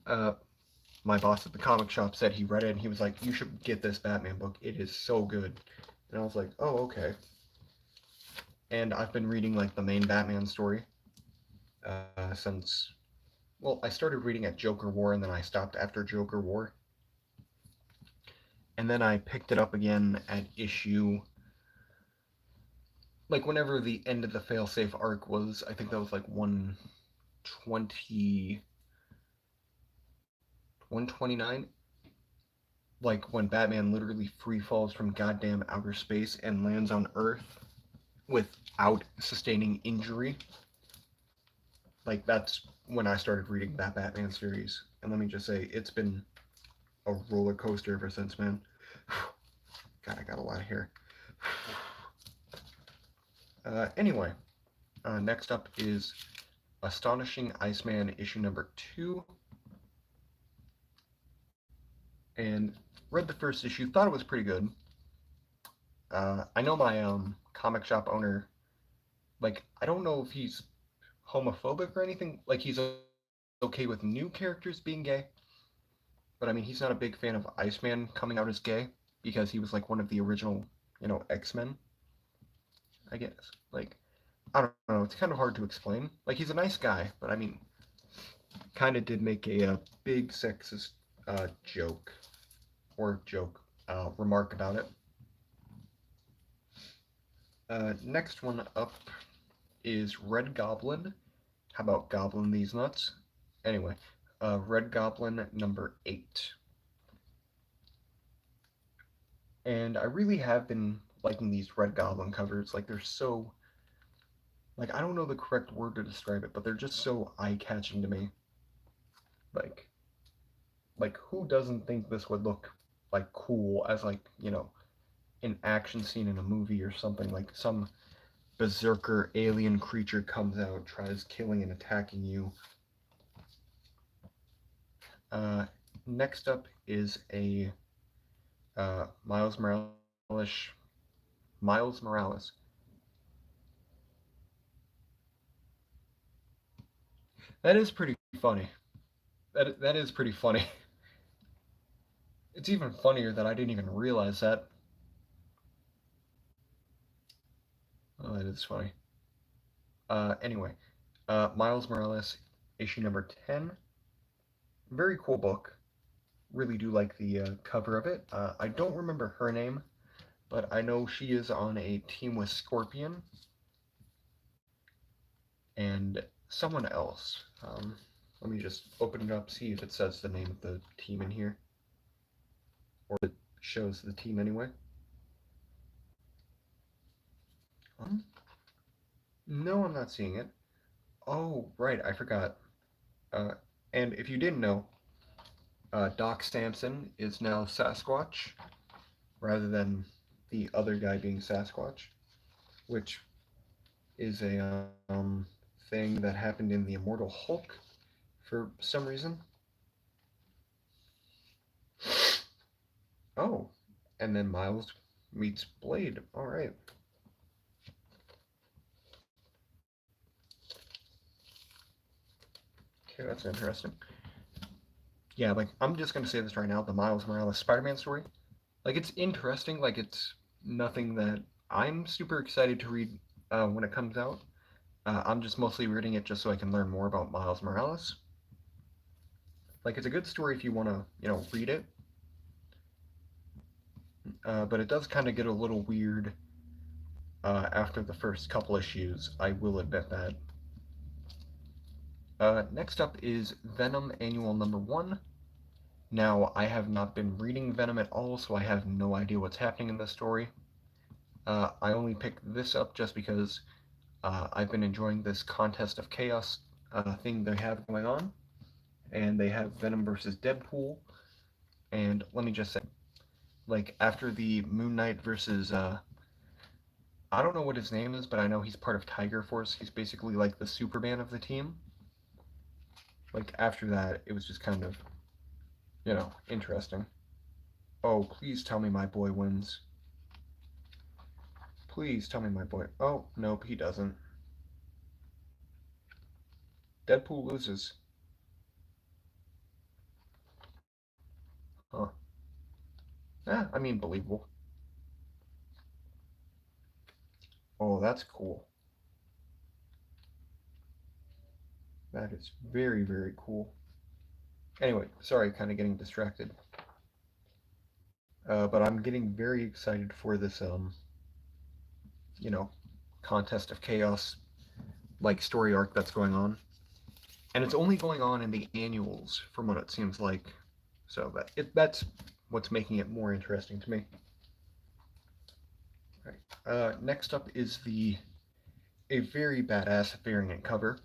uh, my boss at the comic shop said he read it and he was like, you should get this Batman book. It is so good. And I was like, oh, okay. And I've been reading, like, the main Batman story since, well, I started reading at Joker War and then I stopped after Joker War. And then I picked it up again at issue, like, whenever the end of the failsafe arc was. I think that was like 120, 129. Like, when Batman literally free falls from goddamn outer space and lands on Earth without sustaining injury. Like, that's when I started reading that Batman series. And let me just say, it's been a roller coaster ever since, man. God, I got a lot of hair. Anyway, next up is Astonishing Iceman issue number 2. And read the first issue, thought it was pretty good. I know my comic shop owner, like, I don't know if he's homophobic or anything. Like, he's okay with new characters being gay. But I mean, he's not a big fan of Iceman coming out as gay because he was like one of the original, X-Men, I guess. Like, I don't know. It's kind of hard to explain. Like, he's a nice guy, but I mean, kind of did make a big sexist joke remark about it. Next one up is Red Goblin. How about Goblin these nuts? Anyway, Red Goblin number 8. And I really have been liking these Red Goblin covers. Like, they're so, like, I don't know the correct word to describe it, but they're just so eye-catching to me. Like, who doesn't think this would look, like, cool as, like, an action scene in a movie or something? Like, some berserker alien creature comes out, tries killing and attacking you. Next up is a Miles Morales. That is pretty funny. That is pretty funny. It's even funnier that I didn't even realize that. Oh, that is funny. Anyway, Miles Morales, issue number 10. Very cool book. Really do like the cover of it. I don't remember her name, but I know she is on a team with Scorpion and someone else. Let me just open it up, see if it says the name of the team in here, or it shows the team anyway. Um, no, I'm not seeing it. Oh, right, I forgot. Uh, and if you didn't know, Doc Samson is now Sasquatch rather than the other guy being Sasquatch, which is a thing that happened in the Immortal Hulk for some reason. Oh, and then Miles meets Blade. All right. Okay, that's interesting. Yeah, like I'm just gonna say this right now: the Miles Morales Spider-Man story, like it's interesting. Like it's nothing that I'm super excited to read when it comes out. I'm just mostly reading it just so I can learn more about Miles Morales. Like it's a good story if you want to, read it. But it does kind of get a little weird after the first couple issues. I will admit that. Next up is Venom Annual Number 1. Now, I have not been reading Venom at all, so I have no idea what's happening in this story. I only picked this up just because I've been enjoying this Contest of Chaos thing they have going on. And they have Venom versus Deadpool. And let me just say, like, after the Moon Knight versus, I don't know what his name is, but I know he's part of Tiger Force. He's basically like the Superman of the team. Like, after that, it was just kind of, interesting. Oh, please tell me my boy wins. Please tell me my boy. Oh, nope, he doesn't. Deadpool loses. Huh. I mean, believable. Oh, that's cool. That is very, very cool. Anyway, sorry, kind of getting distracted. But I'm getting very excited for this, you know, Contest of Chaos like story arc that's going on, and it's only going on in the annuals, from what it seems like. So that's what's making it more interesting to me. All right. Next up is the a very badass variant cover.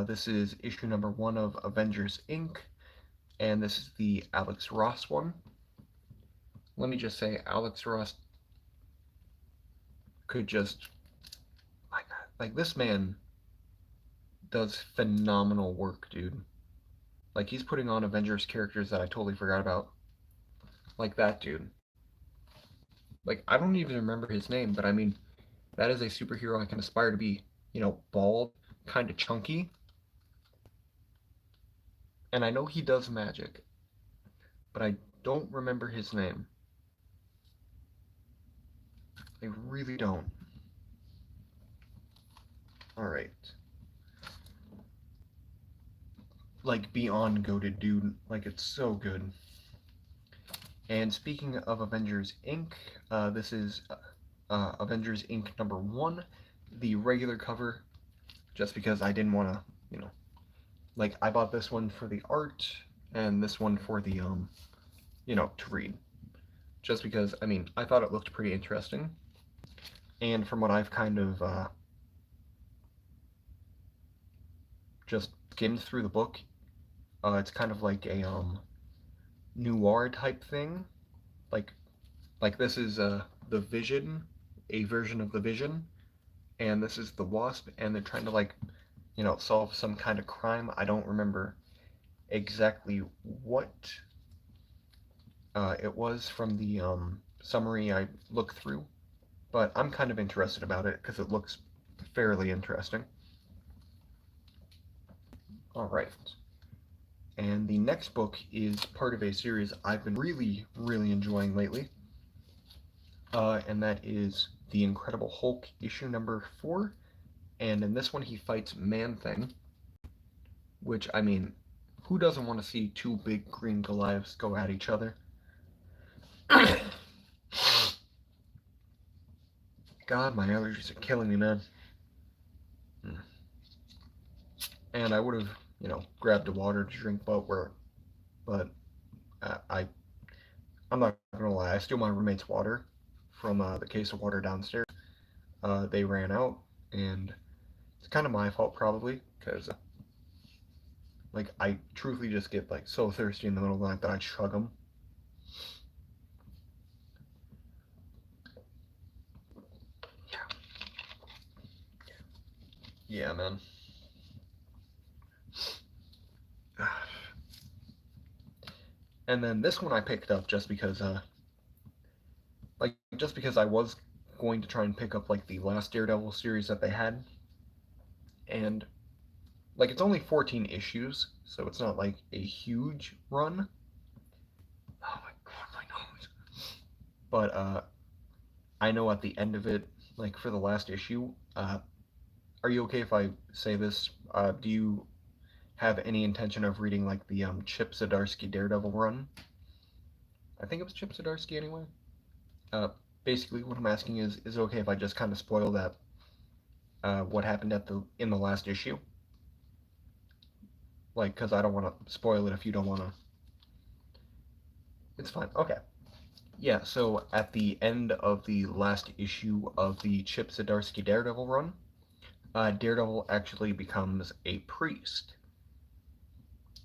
This is issue number 1 of Avengers Inc., and this is the Alex Ross one. Let me just say, Alex Ross could just like this man does phenomenal work, dude. Like he's putting on Avengers characters that I totally forgot about. Like that dude. Like I don't even remember his name, but I mean that is a superhero I can aspire to be. Bald, kind of chunky, and I know he does magic, but I don't remember his name. I really don't. All right. Like beyond goated, dude. Like it's so good. And speaking of Avengers Inc., this is Avengers Inc. number 1, the regular cover, just because I didn't want to, like I bought this one for the art and this one for the, to read. Just because, I mean, I thought it looked pretty interesting. And from what I've kind of just skimmed through the book, it's kind of like a noir type thing. Like, like this is the Vision, a version of the Vision, and this is the Wasp, and they're trying to like, solve some kind of crime. I don't remember exactly what it was from the summary I looked through, but I'm kind of interested about it because it looks fairly interesting. Alright. And the next book is part of a series I've been really, really enjoying lately. And that is The Incredible Hulk, issue number 4. And in this one, he fights Man-Thing. Which, I mean, who doesn't want to see two big green Goliaths go at each other? God, my allergies are killing me, man. And I would have, grabbed a water to drink, but I'm not gonna lie, I stole my roommate's water from the case of water downstairs. They ran out, and it's kind of my fault probably, because like I truthfully just get like so thirsty in the middle of the night that I chug them. Yeah, man. And then this one I picked up just because I was going to try and pick up like the last Daredevil series that they had, and like it's only 14 issues, so it's not like a huge run. Oh my god, my nose! But I know at the end of it, like for the last issue, are you okay if I say this? Do you have any intention of reading like the Chip Zdarsky Daredevil run? I think it was Chip Zdarsky anyway. Uh, Basically, what I'm asking is it okay if I just kind of spoil that what happened in the last issue? Like, because I don't want to spoil it if you don't want to. It's fine. Okay. Yeah. So at the end of the last issue of the Chip Zdarsky Daredevil run, Daredevil actually becomes a priest,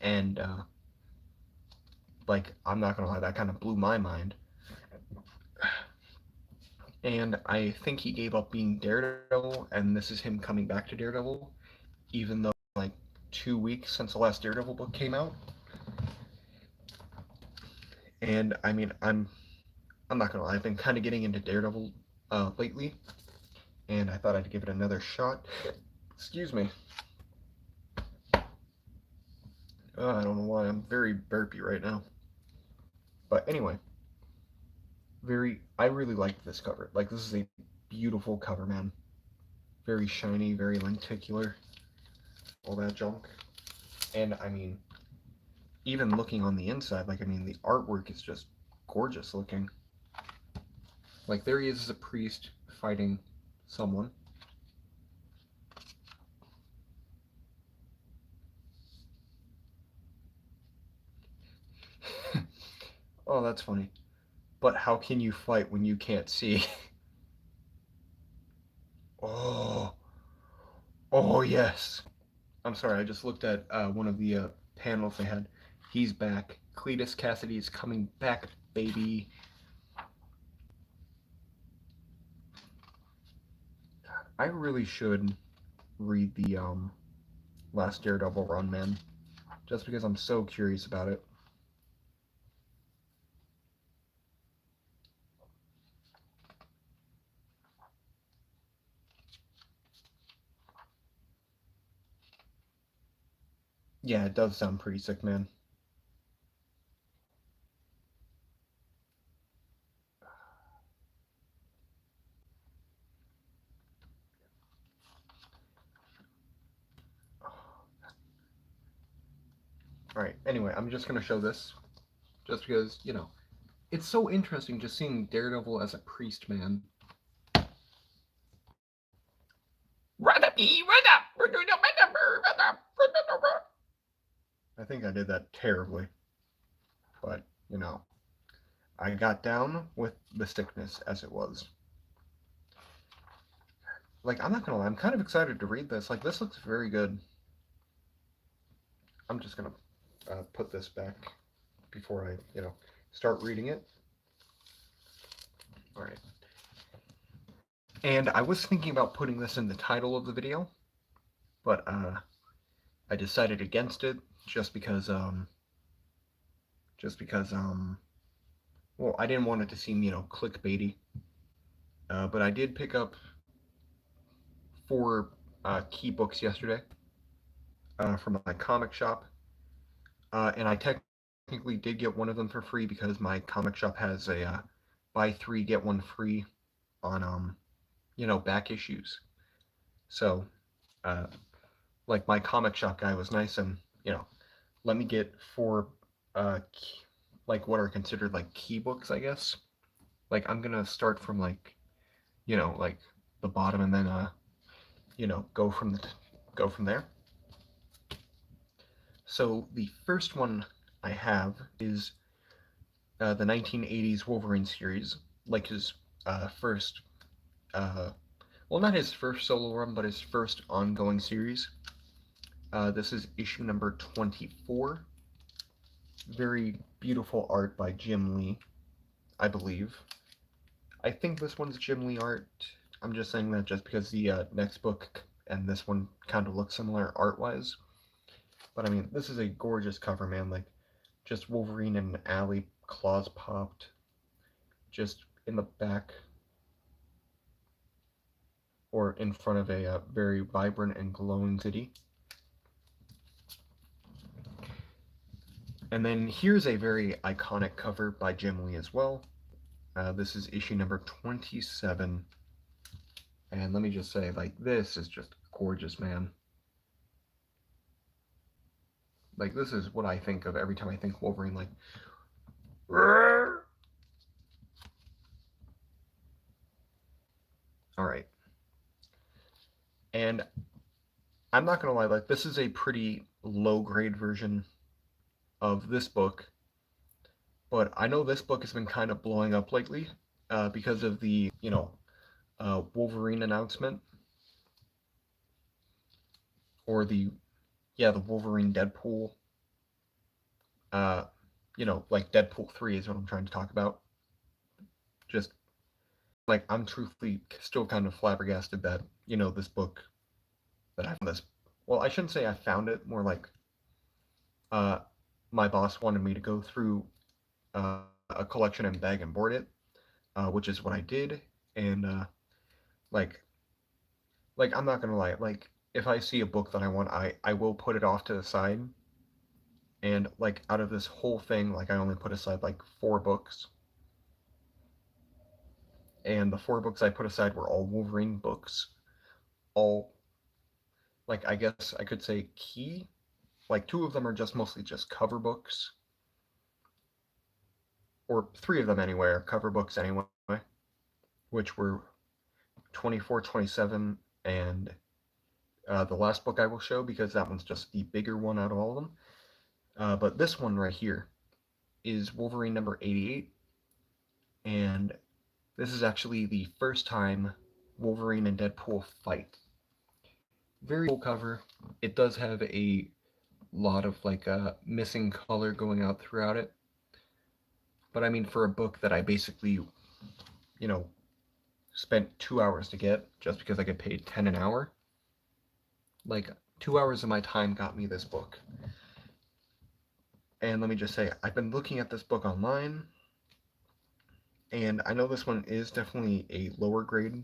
and like I'm not gonna lie, that kind of blew my mind. And I think he gave up being Daredevil, and this is him coming back to Daredevil, even though like 2 weeks since the last Daredevil book came out. And I mean, I'm not gonna lie, I've been kind of getting into Daredevil lately, and I thought I'd give it another shot. Excuse me. I don't know why I'm very burpy right now. But anyway, I really like this cover. Like this is a beautiful cover, man. Very shiny, very lenticular, all that junk. And I mean, even looking on the inside, like I mean, the artwork is just gorgeous looking. Like there he is as a priest fighting someone. Oh, that's funny. But how can you fight when you can't see? Oh, oh yes. I'm sorry, I just looked at one of the panels they had. He's back. Cletus Cassidy's coming back, baby. I really should read the last Daredevil run, man. Just because I'm so curious about it. Yeah, it does sound pretty sick, man. Alright, anyway, I'm just going to show this. Just because, it's so interesting just seeing Daredevil as a priest, man. I think I did that terribly. But, I got down with the sickness as it was. Like, I'm not gonna lie, I'm kind of excited to read this. Like, this looks very good. I'm just gonna put this back before I, start reading it. All right. And I was thinking about putting this in the title of the video, but I decided against it just because well, I didn't want it to seem, clickbaity. But I did pick up 4 key books yesterday. from my comic shop, and I technically did get one of them for free because my comic shop has a buy three get one free on back issues. So uh, like my comic shop guy was nice and let me get four like what are considered like key books, I guess. Like I'm gonna start from like like the bottom and then go from there. So the first one I have is the 1980s Wolverine series, like his first, uh, well, not his first solo run, but his first ongoing series. This is issue number 24. Very beautiful art by Jim Lee, I believe. I think this one's Jim Lee art. I'm just saying that just because the next book and this one kind of look similar art wise. But I mean, this is a gorgeous cover, man. Like, just Wolverine in an alley, claws popped, just in the back or in front of a very vibrant and glowing city. And then here's a very iconic cover by Jim Lee as well. This is issue number 27. And let me just say, like, this is just gorgeous, man. Like, this is what I think of every time I think Wolverine. Like, all right. And I'm not gonna lie, like, this is a pretty low grade version of this book, but I know this book has been kind of blowing up lately because of the Wolverine announcement, or the Wolverine Deadpool. Uh, like Deadpool 3 is what I'm trying to talk about. Just like I'm truthfully still kind of flabbergasted that this book that I found this. Well, I shouldn't say I found it. More like uh, my boss wanted me to go through a collection and bag and board it, which is what I did. And like I'm not gonna lie, like if I see a book that I want, I will put it off to the side. And like out of this whole thing, like I only put aside like 4 books, and the 4 books I put aside were all Wolverine books, all like I guess I could say key. Like 2 of them are just mostly just cover books, or 3 of them anyway are cover books anyway, which were 24, 27, and the last book I will show because that one's just the bigger one out of all of them. But this one right here is Wolverine number 88, and this is actually the first time Wolverine and Deadpool fight. Very cool cover. It does have a lot of like missing color going out throughout it. But I mean, for a book that I basically, you know, spent 2 hours to get just because I get paid 10 an hour, like 2 hours of my time got me this book. And let me just say, I've been looking at this book online, and I know this one is definitely a lower grade,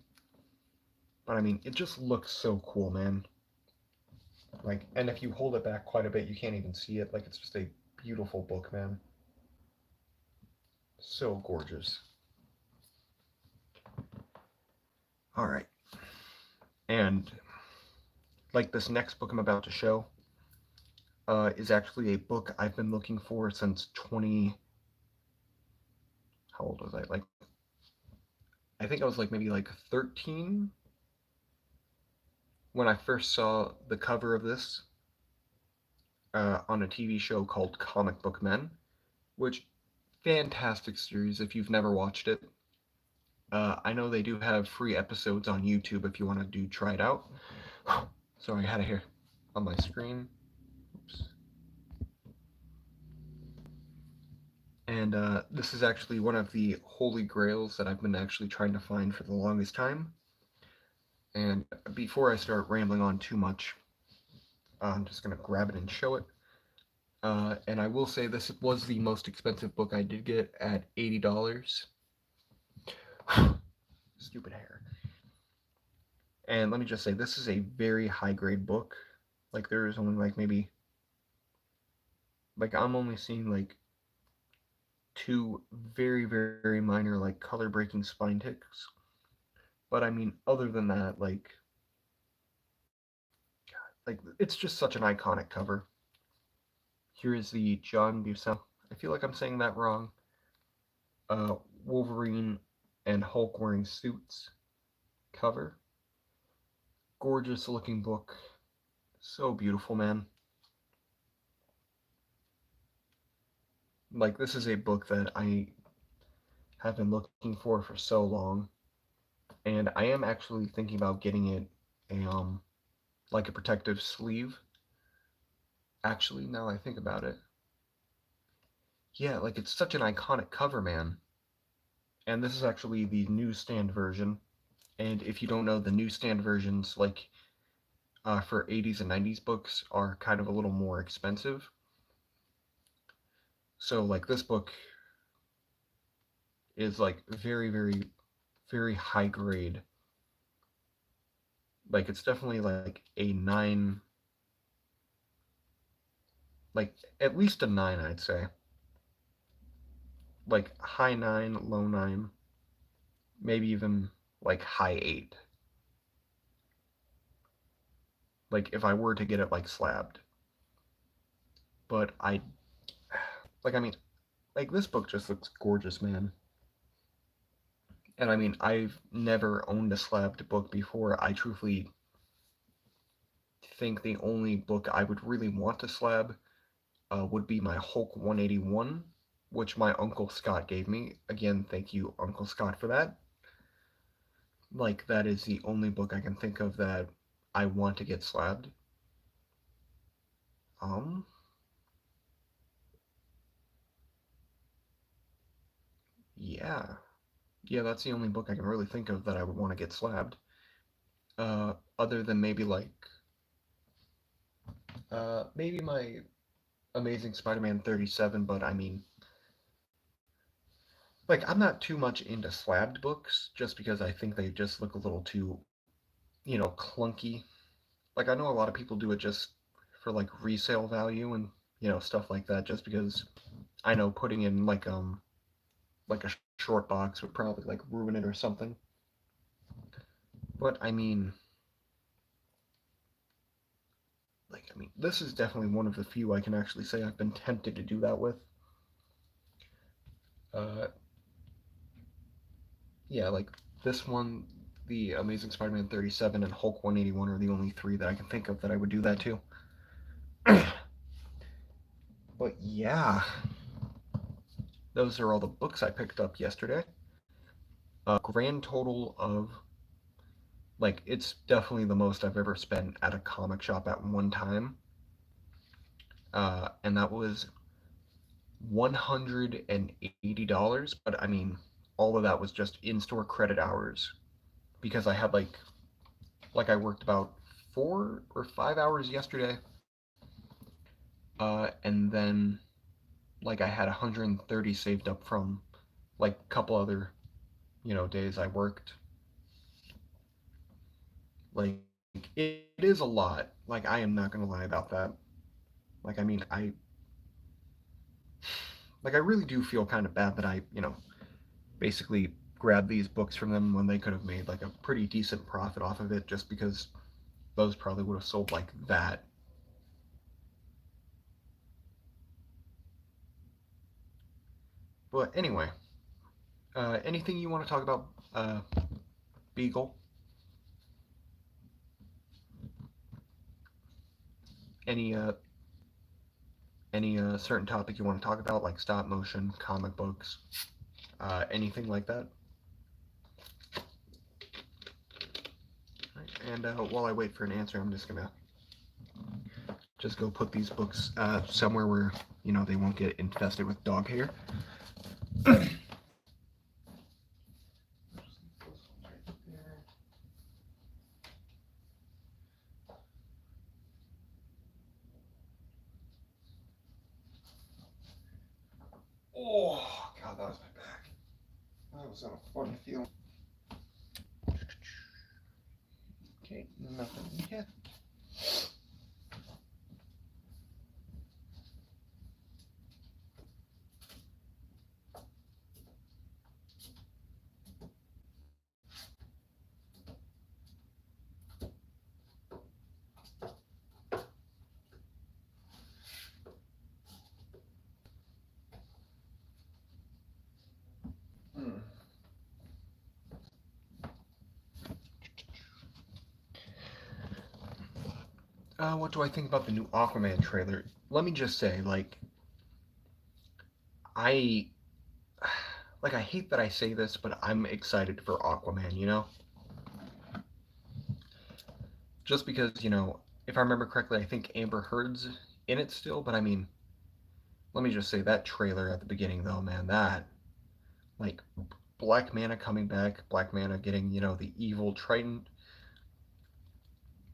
but I mean, it just looks so cool, man. Like, and if you hold it back quite a bit, you can't even see it. Like, it's just a beautiful book, man. So gorgeous. All right. And like this next book I'm about to show is actually a book I've been looking for since 20. How old was I? Like, I think I was like maybe like 13 when I first saw the cover of this on a TV show called Comic Book Men, which fantastic series if you've never watched it. I know they do have free episodes on YouTube if you want to try it out. Sorry, I had it here on my screen. Oops. And this is actually one of the holy grails that I've been actually trying to find for the longest time. And before I start rambling on too much, I'm just going to grab it and show it. And I will say this was the most expensive book I did get at $80. Stupid hair. And let me just say, this is a very high grade book. Like there is only like maybe like I'm only seeing like two very minor like color breaking spine ticks. But I mean, other than that, like it's just such an iconic cover. Here is the John Buscema. I feel like I'm saying that wrong. Uh, Wolverine and Hulk wearing suits cover. Gorgeous looking book. So beautiful, man. Like this is a book that I have been looking for so long, and I am actually thinking about getting it a like a protective sleeve. Actually, now I think about it, yeah, like it's such an iconic cover, man. And this is actually the newsstand version. And if you don't know, the newsstand versions, like for 80s and 90s books, are kind of a little more expensive. So like this book is like very high grade. Like it's definitely like a 9, like at least a 9, I'd say. Like high 9, low 9, maybe even like high 8. Like if I were to get it like slabbed. But I mean, like this book just looks gorgeous, man. And I mean, I've never owned a slabbed book before. I truthfully think the only book I would really want to slab would be my Hulk 181, which my Uncle Scott gave me. Again, thank you, Uncle Scott, for that. Like, that is the only book I can think of that I want to get slabbed. Um, yeah. Yeah, that's the only book I can really think of that I would want to get slabbed. Other than maybe my Amazing Spider-Man 37, but I mean, like, I'm not too much into slabbed books just because I think they just look a little too, clunky. Like, I know a lot of people do it just for like resale value and, stuff like that, just because I know putting in like a short box would probably like ruin it or something. But I mean, this is definitely one of the few I can actually say I've been tempted to do that with. Uh, yeah, like this one, the Amazing Spider-Man 37 and Hulk 181 are the only three that I can think of that I would do that to. But yeah, those are all the books I picked up yesterday. Grand total of like it's definitely the most I've ever spent at a comic shop at one time, and that was $180. But I mean, all of that was just in-store credit hours because I had like I worked about 4 or 5 hours yesterday, and then like I had 130 saved up from like a couple other days I worked. Like it is a lot. Like I am not gonna lie about that. Like I mean I really do feel kind of bad that I basically grabbed these books from them when they could have made like a pretty decent profit off of it just because those probably would have sold like that. But anyway, anything you want to talk about, Beagle? Any certain topic you want to talk about, like stop motion, comic books, anything like that? Right. And while I wait for an answer, I'm just gonna just go put these books somewhere where they won't get infested with dog hair. Oh God, that was my back. That was not a fun feeling. Okay, nothing yet. What do I think about the new Aquaman trailer? Let me just say, I, I hate that I say this, but I'm excited for Aquaman. Just because if I remember correctly, I think Amber Heard's in it still. But I mean, let me just say that trailer at the beginning, though, man, that like Black Manta coming back, Black Manta getting the evil Triton,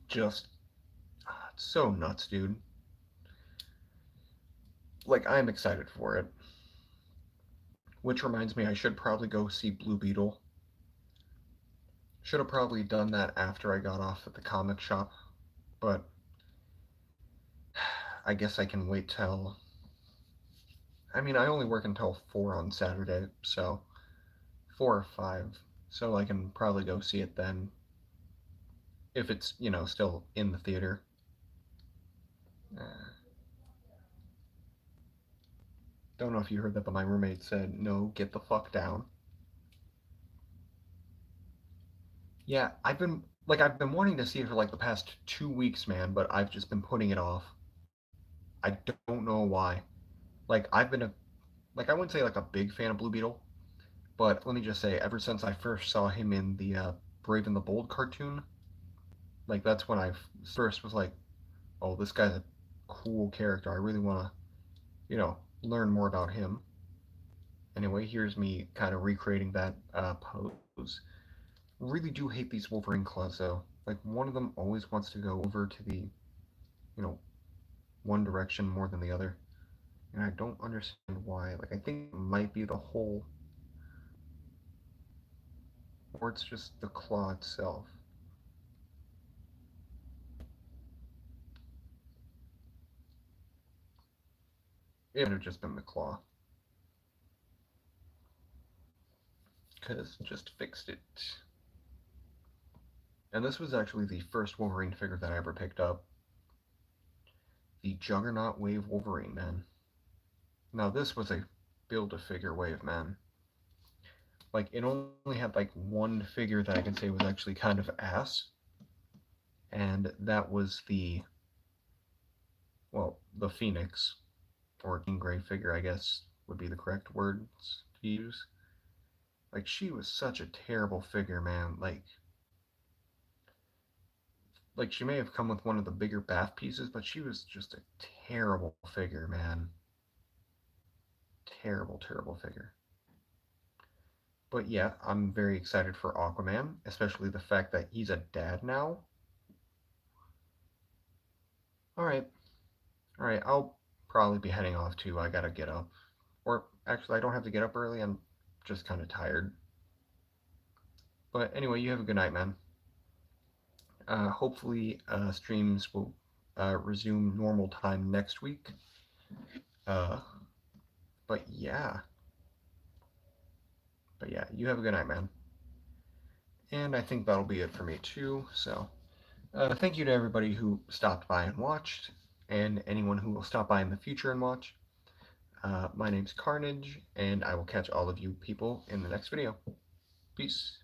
just it's so nuts, dude. I'm excited for it. Which reminds me, I should probably go see Blue Beetle. Should have probably done that after I got off at the comic shop, but I guess I can wait till. I mean, I only work until 4 on Saturday, so 4 or 5, so I can probably go see it then if it's, still in the theater. Uh, don't know if you heard that, but my roommate said, no, get the fuck down. Yeah, I've been wanting to see it for the past 2 weeks, man, but I've just been putting it off. I don't know why. I've been I wouldn't say a big fan of Blue Beetle, but let me just say, ever since I first saw him in the Brave and the Bold cartoon, that's when I first was like, oh, this guy's a cool character. I really want to, learn more about him. Anyway, here's me kind of recreating that pose. Really do hate these Wolverine claws though. One of them always wants to go over to the, you know, one direction more than the other, and I don't understand why. I think it might be the hole, or it's just the claw itself. It might have just been the claw, because just fixed it. And this was actually the first Wolverine figure that I ever picked up. The Juggernaut Wave Wolverine, man. Now this was a build-a-figure wave, man. It only had one figure that I can say was actually kind of ass, and that was the Phoenix, or King Gray figure, I guess would be the correct words to use. She was such a terrible figure, man. She may have come with one of the bigger bath pieces, but she was just a terrible figure, man. Terrible, terrible figure. But yeah, I'm very excited for Aquaman, especially the fact that he's a dad now. Alright, alright, I'll probably be heading off too. I gotta get up. Or actually, I don't have to get up early, I'm just kind of tired. But anyway, you have a good night, man. Hopefully, streams will resume normal time next week. Uh, but yeah. But yeah, you have a good night, man. And I think that'll be it for me too. So, thank you to everybody who stopped by and watched, and anyone who will stop by in the future and watch. My name's Carnage, and I will catch all of you people in the next video. Peace.